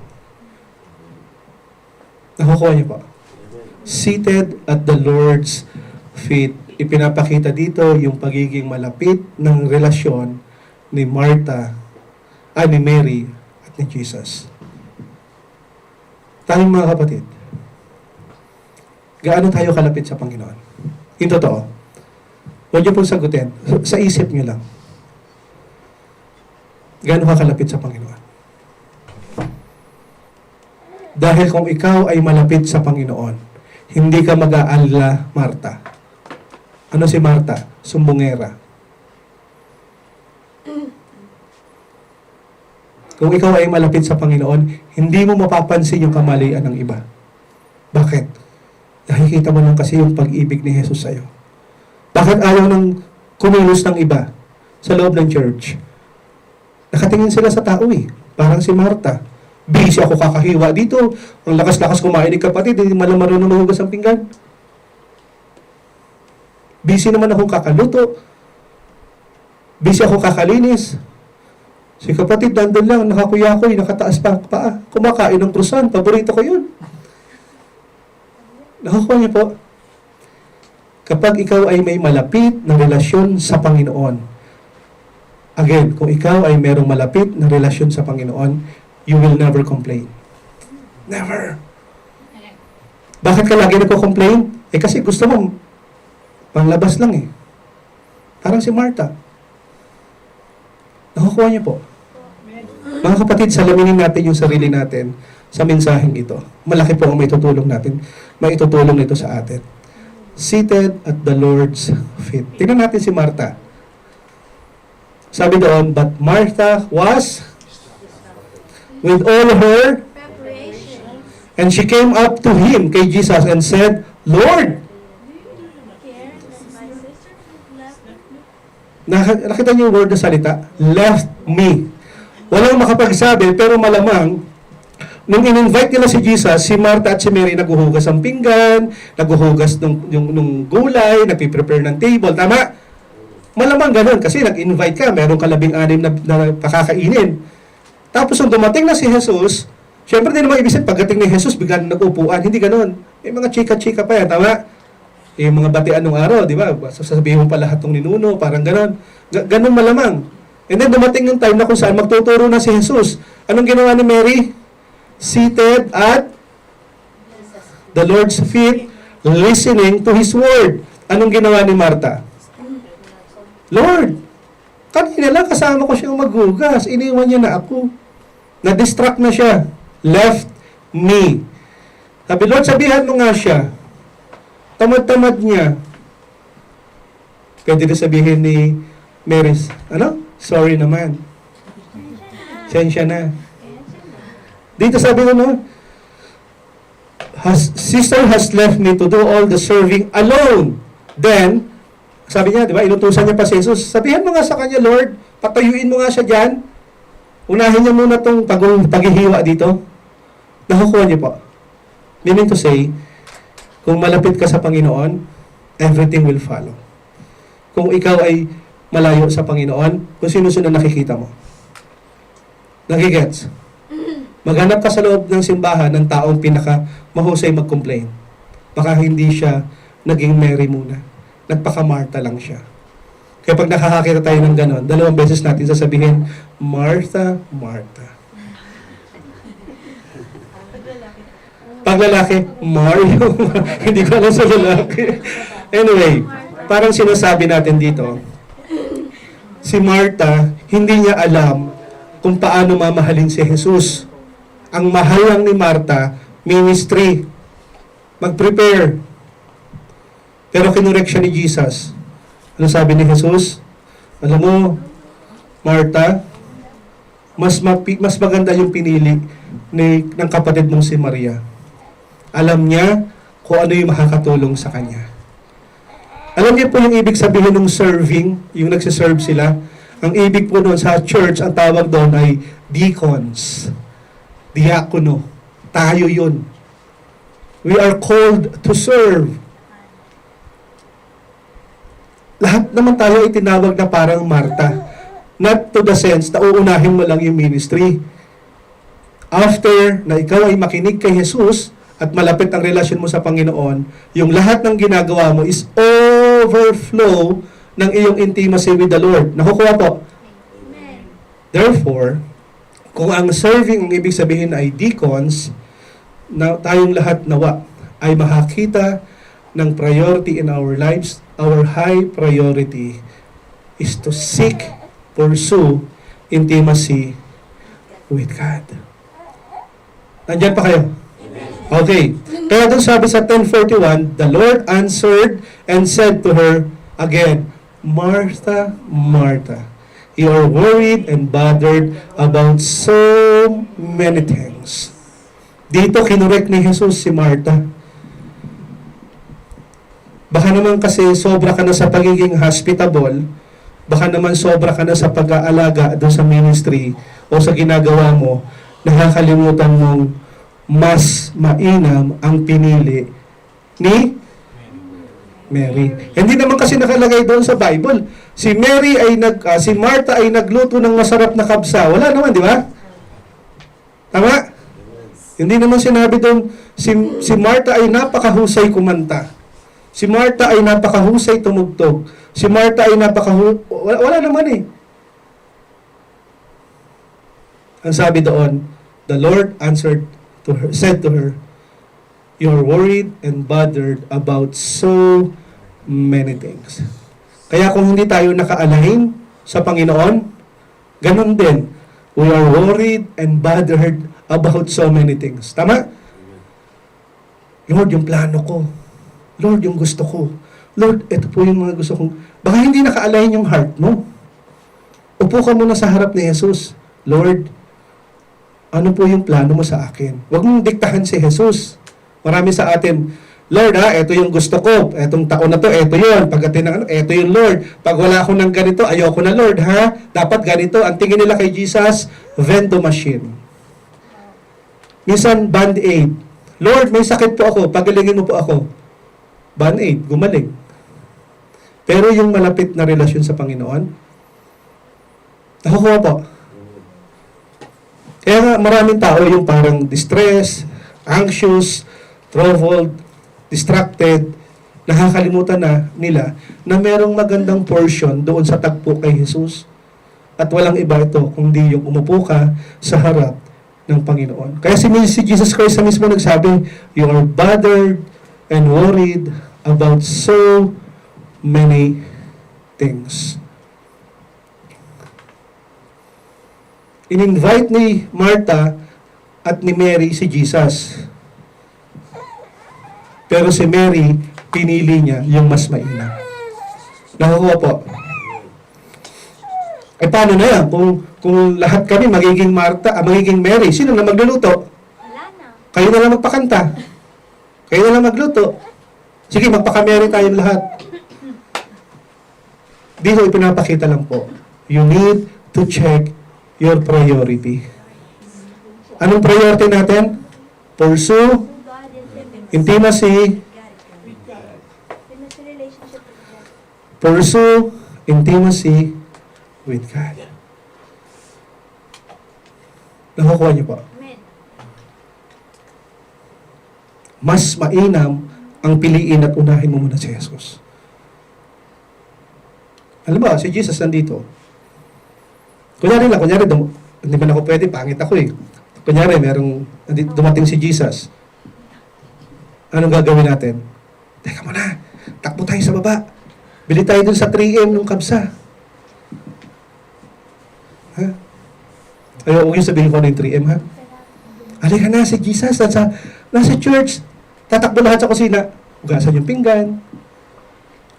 Nakukuha niyo pa. Seated at the Lord's feet. Ipinapakita dito yung pagiging malapit ng relasyon ni ni Mary at ni Jesus. Tayong mga kapatid, gaano tayo kalapit sa Panginoon? Yung totoo. Huwag niyo pong sagutin. Sa isip niyo lang. Gaano ka kalapit sa Panginoon? Dahil kung ikaw ay malapit sa Panginoon, hindi ka mag-aalala, Marta. Ano si Marta? Sumbongera. Kung ikaw ay malapit sa Panginoon, hindi mo mapapansin yung kamalian ng iba. Bakit? Nakikita mo lang kasi yung pag-ibig ni Jesus sa'yo. Bakit ayaw ng kumilos ng iba sa loob ng church? Nakatingin sila sa tao eh. Parang si Marta. Busy ako kakahiwa dito. Ang lakas-lakas kumain ni kapatid, hindi malang marunong mahugas ang pinggan. Busy naman akong kakaluto. Busy ako kakalinis. Si kapatid, nandun lang, nakakuyakoy, nakataas pa paa. Kumakain ng krusan, paborito ko yun. Nakakuha niyo po. Kapag ikaw ay may malapit na relasyon sa Panginoon, again, kung ikaw ay merong malapit na relasyon sa Panginoon, you will never complain. Never. Bakit ka lagi nagko-complain? Kasi gusto mo, panglabas lang eh. Parang si Marta. Nakukuha niyo po. Mga kapatid, salaminin natin yung sarili natin sa mensaheng ito. Malaki po ang maitutulong natin. Maitutulong nito sa atin. Seated at the Lord's feet. Tingnan natin si Marta. Sabi doon, but Martha was with all her Preparation. and she came up to him, kay Jesus, and said, Lord, Care that my sister left nakita niyo yung word na salita? Left me. Walang makapagsabi, pero malamang, nung in-invite nila si Jesus, si Martha at si Mary naghuhugas ng pinggan, naghuhugas ng gulay, nagpiprepare ng table. Tama? Malamang ganun, kasi nag-invite ka, meron ka 16 na pakakainin. Tapos nung dumating na si Jesus, syempre din naman ibig pagdating ni Jesus, biglang nag-upuan. Hindi ganun. May mga chika-chika pa yan, tama? Yung mga batian ng araw, di ba? Sasabihin mo pa lahat ng ninuno, parang ganun. Ganun malamang. And then dumating yung time na kung saan magtuturo na si Jesus. Anong ginawa ni Mary? Seated at the Lord's feet, listening to His word. Anong ginawa ni Martha? Lord, kanina lang kasama ko siyang maghugas. Iniwan niya na ako. Na-distract na siya. Left me. Sabi, Lord, sabihan mo nga siya. Tamad-tamad niya. Pwede na sabihin ni Mary, sorry naman. Sensya na. Dito sabi ko, sister has left me to do all the serving alone. Then, sabi niya, di ba, inutusan niya pa si Jesus. Sabihan mo nga sa kanya, Lord, patayuin mo nga siya dyan. Unahin niya muna itong paghihiwa dito. Nakukuha niyo po. Meaning to say, kung malapit ka sa Panginoon, everything will follow. Kung ikaw ay malayo sa Panginoon, kung sino-sino nakikita mo. Nagigets? Maghanap ka sa loob ng simbahan ng taong pinaka mahusay mag-complain. Baka hindi siya naging Mary muna. Nagpaka-Marta lang siya. Kaya pag nakakakita tayo ng ganon, 2 beses natin sasabihin, Martha, Martha. Pag lalaki, Mario. Hindi ko alam sa lalaki. Anyway, parang sinasabi natin dito, si Martha, hindi niya alam kung paano mamahalin si Jesus. Ang mahal lang ni Martha, ministry. Mag-prepare. Pero kinurek siya ni Jesus. Ano sabi ni Jesus? Alam mo, Martha, mas maganda yung pinili ng kapatid mong si Maria. Alam niya kung ano yung makakatulong sa kanya. Alam niyo po yung ibig sabihin ng serving, yung nagsiserve sila. Ang ibig po doon sa church, ang tawag doon ay deacons. Diakono. Tayo yun. We are called to serve. Lahat naman tayo itinawag na parang Martha. Not to the sense na uunahin mo lang yung ministry. After na ikaw ay makinig kay Jesus, at malapit ang relasyon mo sa Panginoon, yung lahat ng ginagawa mo is overflow ng iyong intimacy with the Lord. Nakukuha po? Amen. Therefore, kung ang serving, ang ibig sabihin ay deacons, na tayong lahat nawa ay makakita ng priority in our lives, our high priority is to seek, pursue intimacy with God. Nandyan pa kayo? Okay. Kaya doon sabi sa 10:41, the Lord answered and said to her again, Martha, Martha, you are worried and bothered about so many things. Dito kinurek ni Jesus si Martha. Baka naman kasi sobra ka na sa pagiging hospitable, baka naman sobra ka na sa pag-aalaga doon sa ministry o sa ginagawa mo, nakakalimutan mong mas mainam ang pinili ni Mary. Hindi naman kasi nakalagay doon sa Bible. Si Martha ay nagluto ng masarap na kabsa. Wala naman, di ba? Tama? Hindi naman sinabi doon, si Martha ay napakahusay kumanta. Si Martha ay napakahusay tumugtog. Si Martha ay wala naman eh. Ang sabi doon, the Lord said to her, you are worried and bothered about so many things. Kaya kung hindi tayo naka-align sa Panginoon, ganun din. We are worried and bothered about so many things. Tama? Lord, yung plano ko. Lord, yung gusto ko. Lord, ito po yung mga gusto kong... Baka hindi naka-align yung heart mo. Upo ka muna sa harap ni Jesus. Lord, ano po yung plano mo sa akin? Huwag mong diktahan si Jesus. Marami sa atin, Lord ito yung gusto ko. Etong taon na to, ito yun. Pagdating ng ito yung Lord. Pag wala ako ng ganito, ayoko na Lord, Dapat ganito. Ang tingin nila kay Jesus, vento machine. Minsan, band-aid. Lord, may sakit po ako. Pagalingin mo po ako. Band-aid, gumaling. Pero yung malapit na relasyon sa Panginoon, nakukuha po. Kaya nga, maraming tao yung parang distress, anxious, troubled, distracted, nakakalimutan na nila na merong magandang portion doon sa tagpo kay Jesus. At walang iba ito, kundi yung umupo ka sa harap ng Panginoon. Kaya si Jesus Christ na mismo nagsabi, you are bothered and worried about so many things. In-invite ni Martha at ni Mary si Jesus. Pero si Mary, pinili niya yung mas mainam. Nakukuha po. Paano na yan? Kung lahat kami magiging magiging Mary, sino na magluluto? Wala na. Kayo na lang magpakanta. Kayo na lang magluto. Sige, magpaka-Mary tayong lahat. Dito ipinapakita lang po. You need to check your priority. Anong priority natin? Pursue God is intimacy. intimacy relationship with God. Pursue intimacy with God. Nakukuha niyo po. Amen. Mas mainam ang piliin at unahin mo muna si Jesus. Alam mo, si Jesus nandito. Kunyari, hindi man ako pwede, pangit ako eh. Kunyari, dumating si Jesus. Anong gagawin natin? Teka muna, takbo tayo sa baba. Bili tayo dun sa 3M ng kabsa. Ha? Ayaw, huwag yung sabihin ko ano yung 3M, ha? Halika na, si Jesus, nasa church. Tatakbo lahat sa kusina. Ugasan yung pinggan.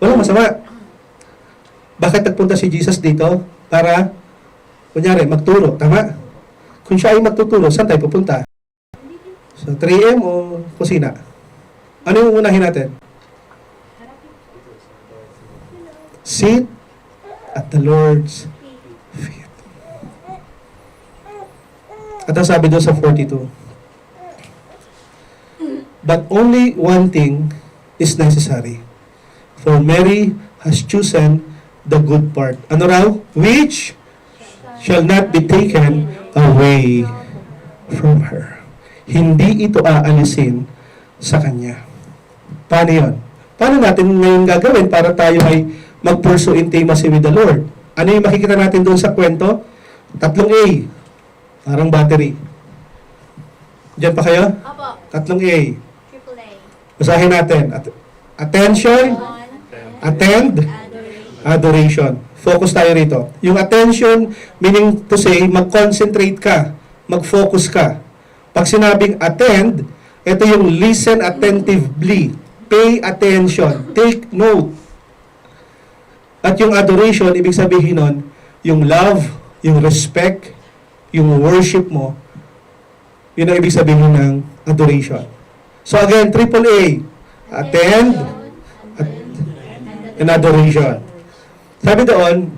Walang masama. Bakit nagpunta si Jesus dito? Para, kunyari, magturo. Tama? Kung siya ay magtuturo, saan tayo pupunta? Sa 3M o kusina? Ano yung unahin natin? Sit at the Lord's feet. At ang sabi doon sa 42, but only one thing is necessary. For Mary has chosen the good part. Ano raw? Which shall not be taken away from her. Hindi ito aalisin sa kanya. Paano yun? Paano natin ngayon gagawin para tayo ay mag-pursue intimacy with the Lord? Ano yung makikita natin doon sa kwento? 3 A. Parang battery. Diyan pa kayo? Opo. 3 A. Triple A. Basahin natin. Attention, attend, adoration. Focus tayo rito. Yung attention, meaning to say, mag-concentrate ka, mag-focus ka. Pag sinabing attend, ito yung listen attentively. Pay attention. Take note. At yung adoration, ibig sabihin nun, yung love, yung respect, yung worship mo, yun ang ibig sabihin ng adoration. So again, triple A. Attend, and adoration. Sabi doon,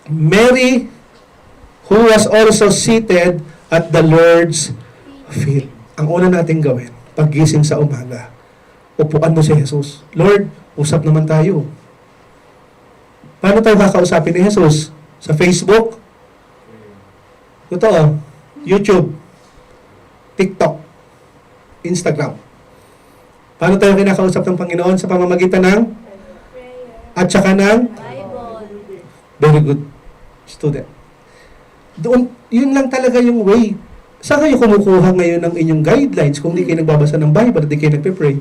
Mary, who was also seated at the Lord's feet. Ang una nating gawin, paggising sa umaga, upuan mo si Jesus. Lord, usap naman tayo. Paano tayo kakausapin ni Jesus? Sa Facebook? Totoo. YouTube. TikTok. Instagram. Paano tayo kinakausap ng Panginoon? Sa pamamagitan ng at saka ng Bible. very good student. Doon, yun lang talaga yung way. Saan kayo kumukuha ngayon ng inyong guidelines kung di kayo nagbabasa ng Bible at di kayo nagpe-pray?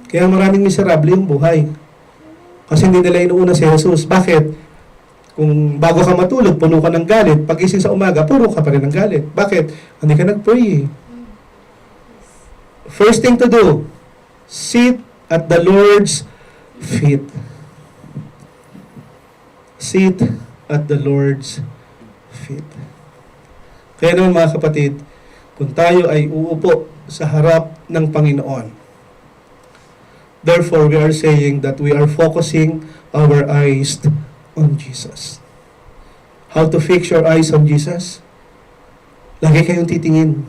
Kaya maraming miserable yung buhay. Kasi hindi nila inuuna si Jesus. Bakit? Kung bago ka matulog, puno ka ng galit. Pagising sa umaga, puro ka pa rin ng galit. Bakit? Hindi ka nag-pray. First thing to do, sit at the Lord's feet. Sit at the Lord's feet. Kaya naman mga kapatid, kung tayo ay uupo sa harap ng Panginoon, therefore we are saying that we are focusing our eyes on Jesus. How to fix your eyes on Jesus? Lagi kayong titingin,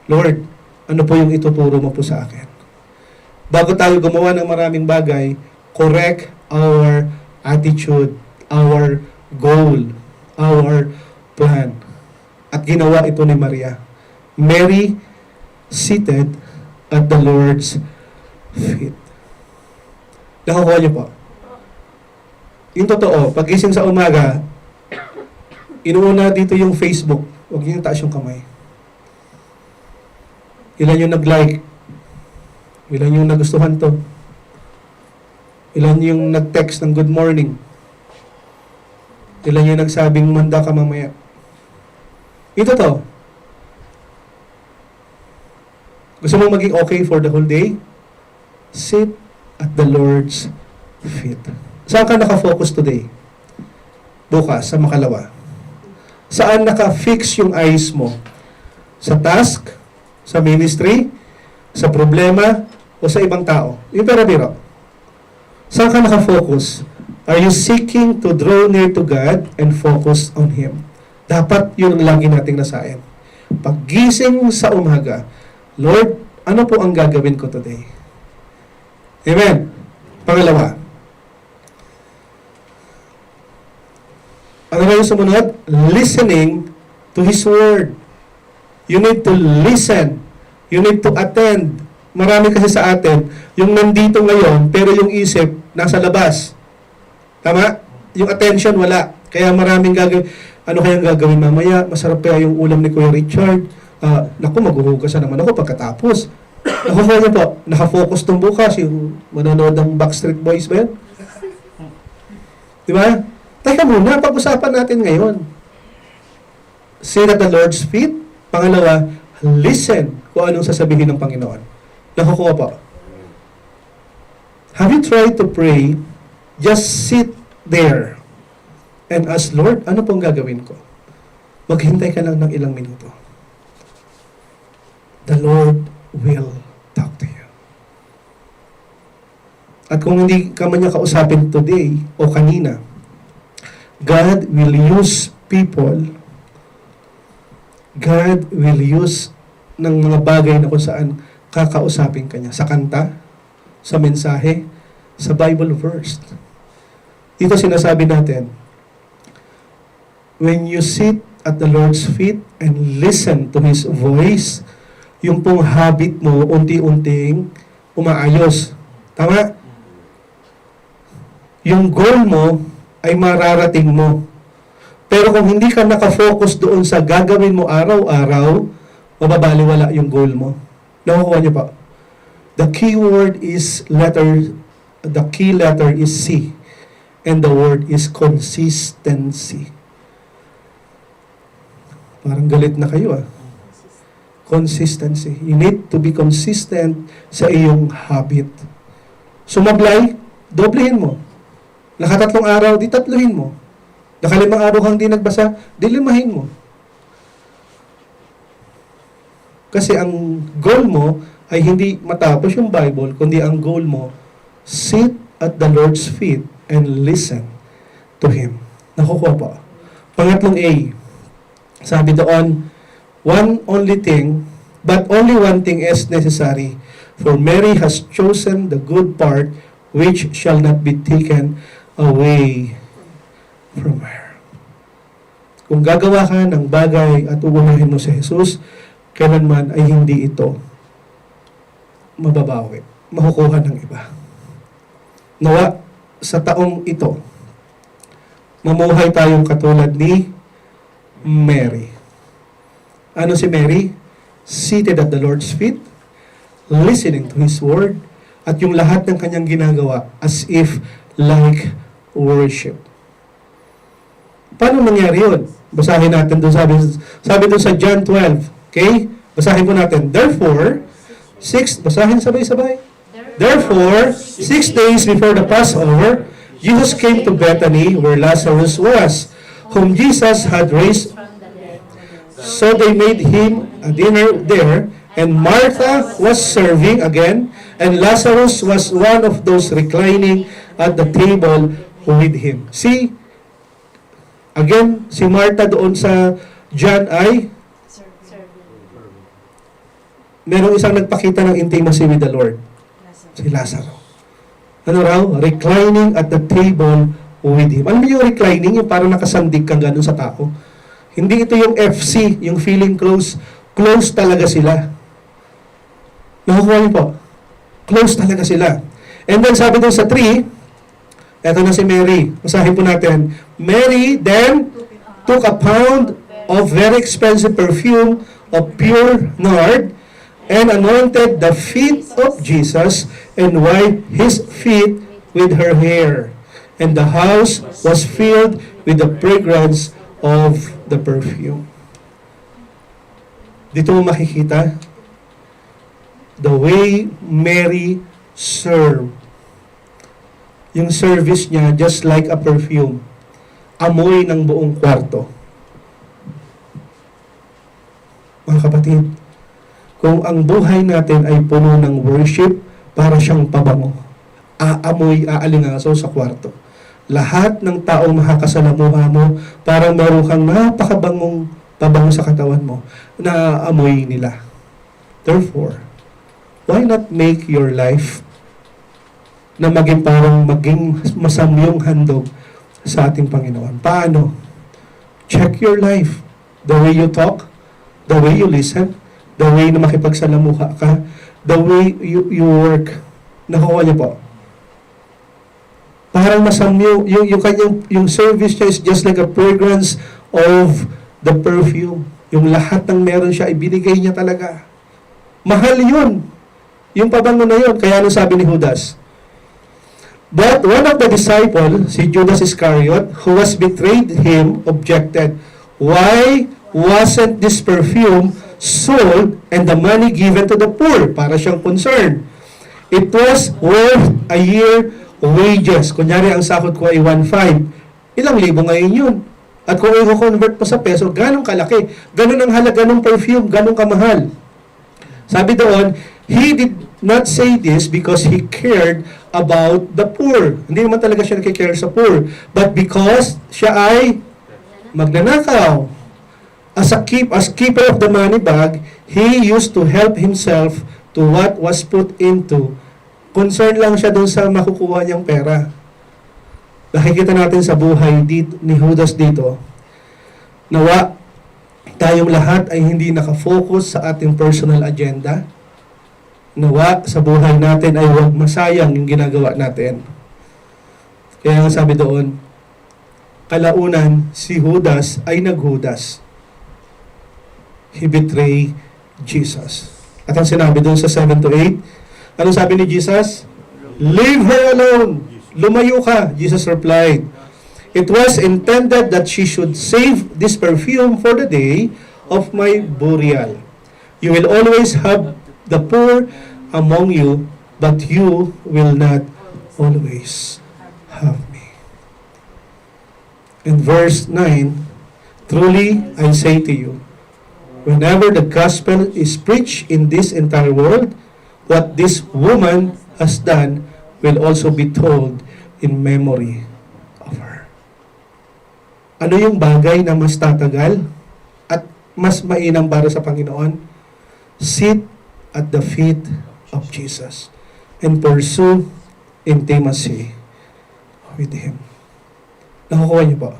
Lord, ano po yung ituturo mo po sa akin? Bago tayo gumawa ng maraming bagay, correct our attitude, our goal, our plan. At ginawa ito ni Maria. Mary seated at the Lord's feet. Nakukuha niyo po? Yung totoo, pagising sa umaga, inuuna dito yung Facebook. Huwag niyo taas yung kamay. Ilan yung nag-like? Ilan yung nagustuhan to? Ilan yung nag-text ng good morning? Ilan yung nagsabing manda ka mamaya? Ito to. Gusto mo maging okay for the whole day? Sit at the Lord's feet. Saan ka naka-focus today? Bukas, sa makalawa. Saan naka-fix yung eyes mo? Sa task? Sa ministry? Sa problema? O sa ibang tao? Yung pera-biro. Saan ka naka-focus? Are you seeking to draw near to God and focus on Him? Dapat yun ang lagi nating nasayan. Paggising sa umaga, Lord, ano po ang gagawin ko today? Amen. Pangalawa. Ano na yung sumunod? Listening to His Word. You need to listen. You need to attend. Marami kasi sa atin, yung nandito ngayon, pero yung isip, nasa labas. Tama? Yung attention, wala. Kaya maraming gagawin. Ano kayang gagawin mamaya? Masarap kaya yung ulam ni Kuya Richard? Naku, maghuhugas na naman ako pagkatapos. Naku, kaya po, nakafocus tong bukas, yung manonood ng Backstreet Boys ba yan? Di ba? Teka muna, pag-usapan natin ngayon. Sit at the Lord's feet. Pangalawa, listen kung anong sasabihin ng Panginoon. Nakukuha po. Have you tried to pray? Just sit there and ask, Lord, ano pong gagawin ko? Maghintay ka lang ng ilang minuto. The Lord will talk to you. At kung hindi ka man niya kausapin today o kanina, God will use people, God will use ng mga bagay na kung saan kakausapin ka niya. Sa kanta, sa mensahe, sa Bible verse. Dito sinasabi natin, when you sit at the Lord's feet and listen to His voice, yung pong habit mo, unti-unting umaayos. Tama? Yung goal mo ay mararating mo. Pero kung hindi ka nakafocus doon sa gagawin mo araw-araw, mababaliwala yung goal mo. Nakukuha niyo pa? The key letter is C. And the word is consistency. Parang galit na kayo Consistency. You need to be consistent sa iyong habit. Sumablay, doblehin mo. Nakatatlong araw, di tatluhin mo. Nakalimang araw kang di nagbasa, di limahin mo. Kasi ang goal mo ay hindi matapos yung Bible, kundi ang goal mo, sit at the Lord's feet and listen to Him. Nakukuha pa. Pangatlong A, sabi doon, one only thing, but only one thing is necessary, for Mary has chosen the good part which shall not be taken away from her. Kung gagawa ka ng bagay at uunahin mo si Jesus, kailanman ay hindi ito mababawi, makukuha ng iba. Nawa, sa taong ito, mamuhay tayong katulad ni Mary. Ano si Mary? Seated at the Lord's feet, listening to His word, at yung lahat ng kanyang ginagawa as if like worship. Paano nangyari yun? Basahin natin doon, sabi doon sa John 12. Okay? Basahin po natin. Basahin sabay-sabay. Therefore, 6 days before the Passover, Jesus came to Bethany where Lazarus was, whom Jesus had raised. So they made him a dinner there, and Martha was serving again, and Lazarus was one of those reclining at the table with him. See, again, si Martha doon sa John ay merong isang nagpakita ng intimacy with the Lord. Si Lazaro. Ano raw? Reclining at the table with him. Ano yung reclining? Yung parang nakasandig kang ganun sa tao. Hindi ito yung FC, yung feeling close. Close talaga sila. Nakukuha niyo po? Close talaga sila. And then sabi doon sa 3, eto na si Mary. Basahin po natin. Mary then took a pound of very expensive perfume of pure nard and anointed the feet of Jesus and wiped His feet with her hair. And the house was filled with the fragrance of the perfume. Dito mo makikita the way Mary served. Yung service niya just like a perfume. Amoy ng buong kwarto. Mga kapatid, kung ang buhay natin ay puno ng worship, para siyang pabango. Aamoy, aalingaso sa kwarto. Lahat ng taong makakasalamuha mo, parang meron kang napakabangong pabango sa katawan mo, na aamoy nila. Therefore, why not make your life na maging masamyong handog sa ating Panginoon? Paano? Check your life. The way you talk, the way you listen, the way na makipagsalamuha ka, the way you work. Nakuha niyo po. Parang masamyo, yung kanyang, yung service niya is just like a fragrance of the perfume. Yung lahat ng meron siya, ibinigay niya talaga. Mahal yun. Yung pabango na yun. Kaya ano sabi ni Judas? But one of the disciples, si Judas Iscariot, who was betrayed him, objected, "Why wasn't this perfume sold and the money given to the poor?" Para siyang concerned. It was worth a year wages. Kunyari, ang sahod ko ay 1.5. Ilang libo ngayon yun? At kung i-convert pa sa peso, ganong kalaki. Ganon ang halaga ng perfume, ganong kamahal. Sabi doon, he did not say this because he cared about the poor. Hindi naman talaga siya nakikare sa poor. But because siya ay magnanakaw. As keeper of the money bag, he used to help himself to what was put into. Concern lang siya dun sa makukuha niyang pera. Nakikita natin sa buhay dito, ni Judas dito, nawa tayong lahat ay hindi nakafocus sa ating personal agenda. Nawa sa buhay natin ay huwag masayang yung ginagawa natin. Kaya nga sabi doon, kalaunan si Judas ay naghudas. He betrayed Jesus. At ang sinabi doon sa 7 to 8, ano sabi ni Jesus? Leave her alone. Lumayo ka. Jesus replied, "It was intended that she should save this perfume for the day of my burial. You will always have the poor among you, but you will not always have me." In verse 9, truly I say to you, whenever the gospel is preached in this entire world, what this woman has done will also be told in memory of her. Ano yung bagay na mas tatagal at mas mainam para sa Panginoon? Sit at the feet of Jesus and pursue intimacy with Him. Nakukuha niyo po?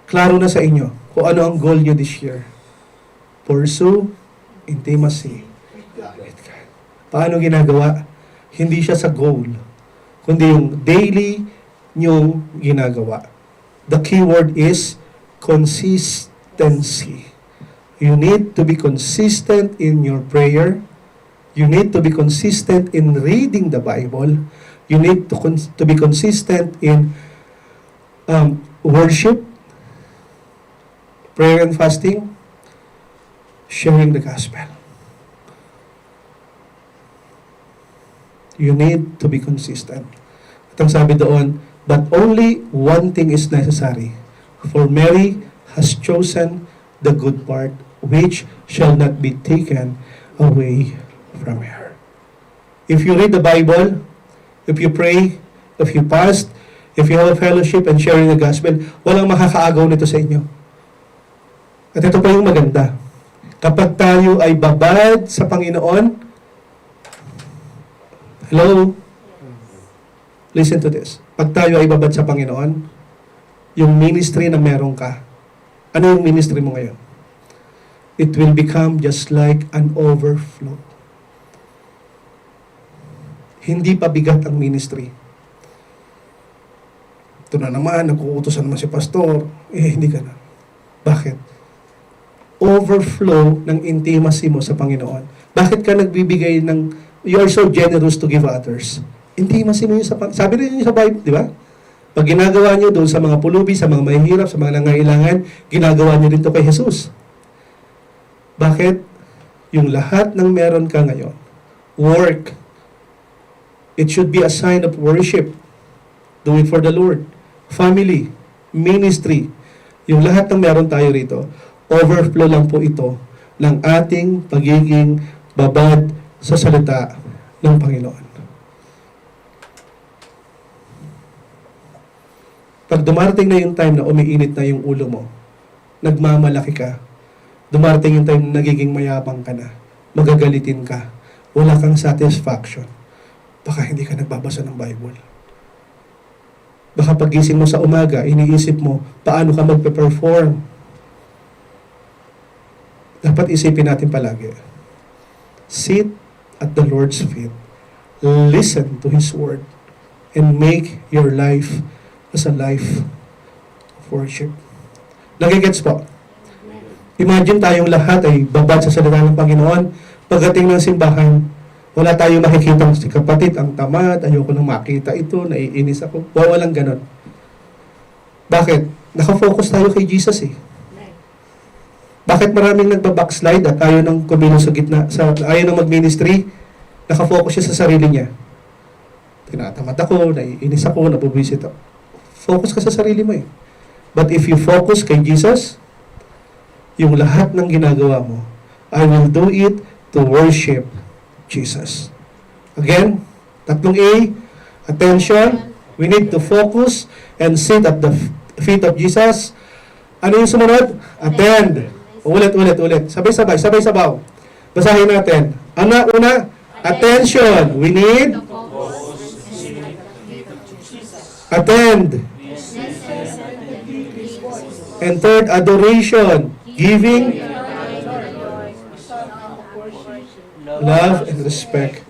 Klaro na sa inyo kung ano ang goal niyo this year. Pursue intimacy with God. Paano ginagawa? Hindi siya sa goal, kundi yung daily niyong ginagawa. The key word is consistency. You need to be consistent in your prayer. You need to be consistent in reading the Bible. You need to be consistent in worship, prayer and fasting, sharing the gospel. You need to be consistent. At ang sabi doon, but only one thing is necessary. For Mary has chosen the good part, which shall not be taken away from her. If you read the Bible, if you pray, if you fast, if you have a fellowship and sharing the gospel, walang makakaagaw nito sa inyo. At ito pa yung maganda. Kapag tayo ay babad sa Panginoon, hello? Listen to this. Pag tayo ay babad sa Panginoon, yung ministry na meron ka, ano yung ministry mo ngayon? It will become just like an overflow. Hindi pa bigat ang ministry. Ito na naman, nagkuutosan naman si pastor. Hindi ka na. Bakit? Overflow ng intimacy mo sa Panginoon. Bakit ka nagbibigay ng, you are so generous to give others? Intimacy mo yun sa Panginoon. Sabi rin yun sa Bible, di ba? Pag ginagawa nyo doon sa mga pulubi, sa mga mahihirap, sa mga nangailangan, ginagawa nyo rin to kay Jesus. Bakit? Yung lahat ng meron ka ngayon, work, it should be a sign of worship. Do it for the Lord. Family, ministry, yung lahat ng meron tayo rito, overflow lang po ito ng ating pagiging babad sa salita ng Panginoon. Pag dumarating na yung time na umiinit na yung ulo mo, nagmamalaki ka, dumarating yung time na nagiging mayabang ka na, magagalitin ka, wala kang satisfaction, baka hindi ka nagbabasa ng Bible. Baka pagising mo sa umaga, iniisip mo, paano ka magpe-perform? Dapat isipin natin palagi, sit at the Lord's feet, listen to His Word, and make your life as a life of worship. Nagigets po? Imagine tayong lahat ay babad sa salita ng Panginoon. Pagdating ng simbahan, wala tayong makikita si kapatid, ang tamad, ayoko nang makita ito, naiinis ako. Walang ganon. Bakit? Nakafocus tayo kay Jesus eh. Bakit maraming nagbabackslide at ayaw nang kumilos sa gitna, ayaw nang mag-ministry? Nakafocus siya sa sarili niya. Tinatamad ako, naiinis ako, nabubwisit ako. Focus ka sa sarili mo eh. But if you focus kay Jesus, yung lahat ng ginagawa mo, I will do it to worship Jesus. Again, tatlong A, attention. We need to focus and sit at the feet of Jesus. Ano yung sumunod? Attend. Ulit. Sabay-sabay. Basahin natin. Una, attention. We need attend. And third, adoration. Giving love and respect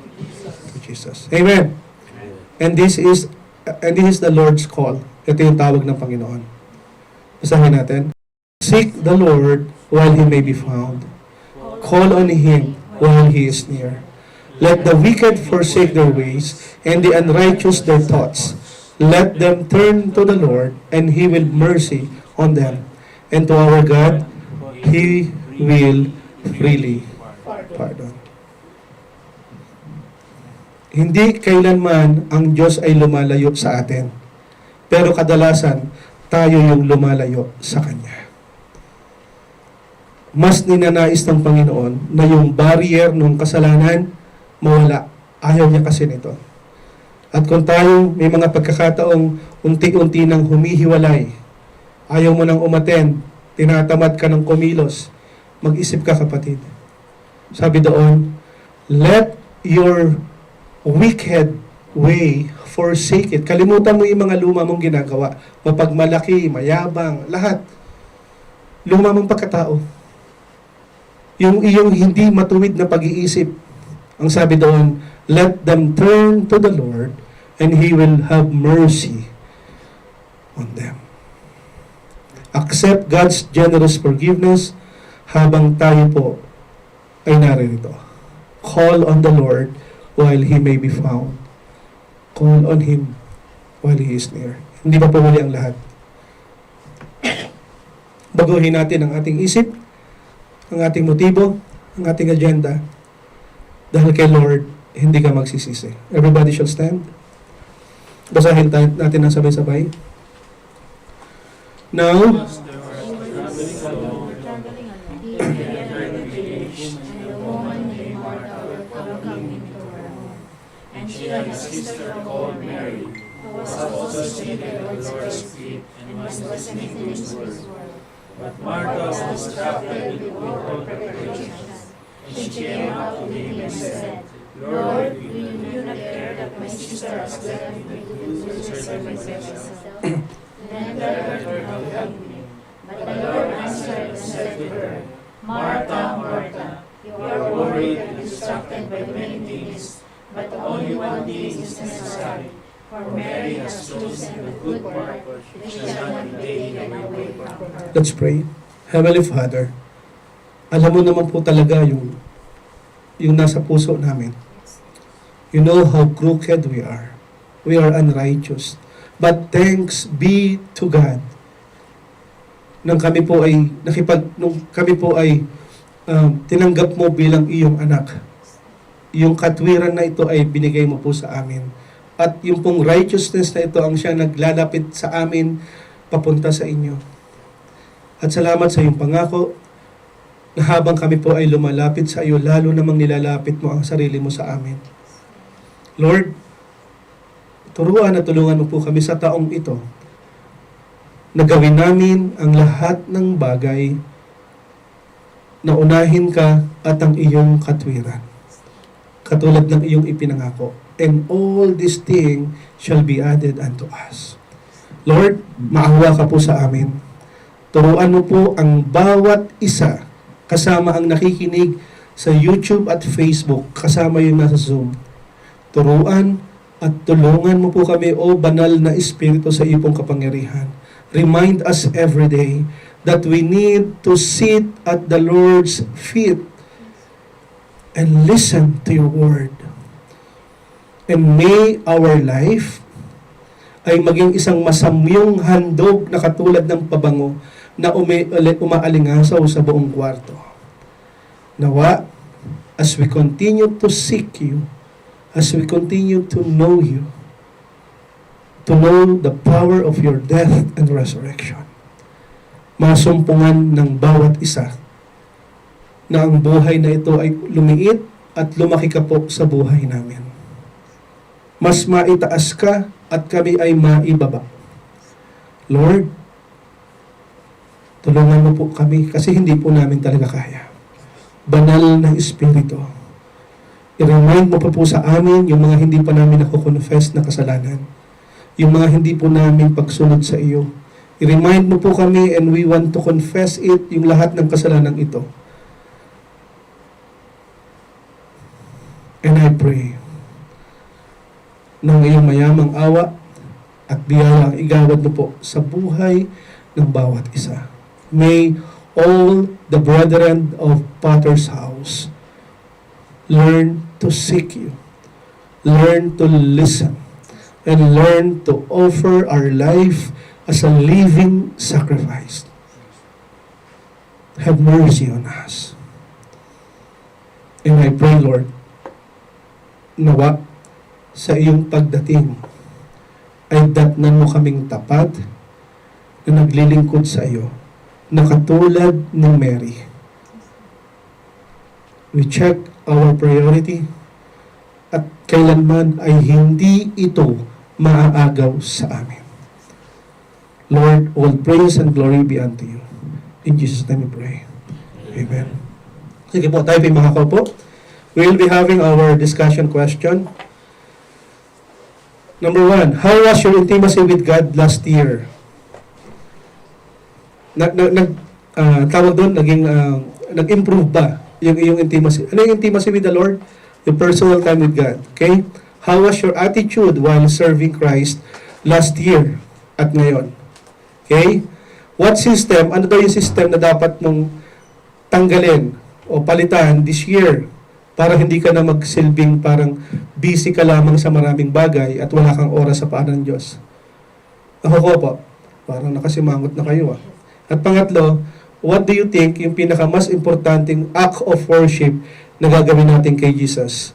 to Jesus. Amen. And this is the Lord's call. Ito yung tawag ng Panginoon. Basahin natin. Seek the Lord while He may be found. Call on Him while He is near. Let the wicked forsake their ways, and the unrighteous their thoughts. Let them turn to the Lord, and He will mercy on them. And to our God, He will freely pardon. Hindi kailanman ang Diyos ay lumalayo sa atin. Pero kadalasan, tayo yung lumalayo sa Kanya. Mas ninanais ng Panginoon na yung barrier ng kasalanan mawala. Ayaw niya kasi nito. At kung tayo may mga pagkakataong unti-unti nang humihiwalay, ayaw mo nang umaten, tinatamad ka ng kumilos, mag-isip ka kapatid. Sabi doon, let your wicked way forsake it. Kalimutan mo yung mga luma mong ginagawa. Mapagmalaki, mayabang, lahat. Luma mong pagkatao. Yung iyong hindi matuwid na pag-iisip. Ang sabi doon, let them turn to the Lord and He will have mercy on them. Accept God's generous forgiveness habang tayo po ay naririto. Call on the Lord while He may be found. Call on Him while He is near. Hindi pa po huli ang lahat. Baguhin natin ang ating isip, ang ating motibo, ang ating agenda. Dahil kay Lord, hindi ka magsisisi. Everybody shall stand. Basahin natin ng sabay-sabay. Now, and she had a sister called Mary, who was also sitting at the Lord's feet and was listening to His word. But Martha was distracted with all her preparations. And she came out to Him and said, Lord, will you not care that my sister has left me to do the service by myself? Then let her help me. But the Lord answered and said to her, Martha, Martha, you are worried and distracted by many things, but only one thing is necessary. For Mary has chosen the good part, which shall not be taken away from her. let's pray. Heavenly Father, alam mo naman po talaga yung nasa puso namin. You know how crooked we are. We are unrighteous. But thanks be to God. Nung kami po ay tinanggap mo bilang iyong anak. Yung katwiran na ito ay binigay mo po sa amin. At yung pong righteousness na ito ang siya naglalapit sa amin papunta sa inyo. At salamat sa iyong pangako na habang kami po ay lumalapit sa iyo, lalo namang nilalapit mo ang sarili mo sa amin. Lord, turuan at tulungan mo po kami sa taong ito na gawin namin ang lahat ng bagay na unahin ka at ang iyong katwiran. Katulad ng iyong ipinangako. And all these things shall be added unto us. Lord, maawa ka po sa amin. Turuan mo po ang bawat isa kasama ang nakikinig sa YouTube at Facebook, kasama yung nasa Zoom. Turuan At tulungan mo po kami, O banal na Espiritu sa iyong kapangyarihan. Remind us every day that we need to sit at the Lord's feet and listen to your word. And may our life ay maging isang masamyong handog na katulad ng pabango na umaalingasaw sa buong kwarto. Nawa, as we continue to seek you, as we continue to know you, to know the power of your death and resurrection, masumpungan ng bawat isa na ang buhay na ito ay lumiit at lumaki ka po sa buhay namin. Mas maitaas ka at kami ay maibaba. Lord, tulungan mo po kami kasi hindi po namin talaga kaya. Banal ng Espiritu, i-remind mo pa po sa amin yung mga hindi pa namin nakukonfess na kasalanan. Yung mga hindi po namin pagsunod sa iyo. I-remind mo po kami and we want to confess it, yung lahat ng kasalanan ito. And I pray ng iyong mayamang awa at biyaya ang igawad mo po sa buhay ng bawat isa. May all the brethren of Potter's house learn to seek you, learn to listen, and learn to offer our life as a living sacrifice. Have mercy on us. And I pray, Lord, nawa sa iyong pagdating ay datnan mo kaming tapat na naglilingkod sa iyo na katulad ng Mary. We check our priority at kailanman ay hindi ito maaagaw sa amin. Lord, all praise and glory be unto you. In Jesus' name we pray. Amen. Sige po, tayo po makakaupo. We will be having our discussion question. Number 1, how was your intimacy with God last year? Tawag doon, nag-improve ba yung intimacy? Ano yung intimacy with the Lord? Yung personal time with God. Okay? How was your attitude while serving Christ last year at ngayon? Okay? What system, ano daw yung system na dapat mong tanggalin o palitan this year para hindi ka na magsilbing parang busy ka lamang sa maraming bagay at wala kang oras sa paanan ng Diyos? Ako po, parang nakasimangot na kayo ah. At pangatlo, what do you think yung pinaka mas importanteng act of worship na gagawin natin kay Jesus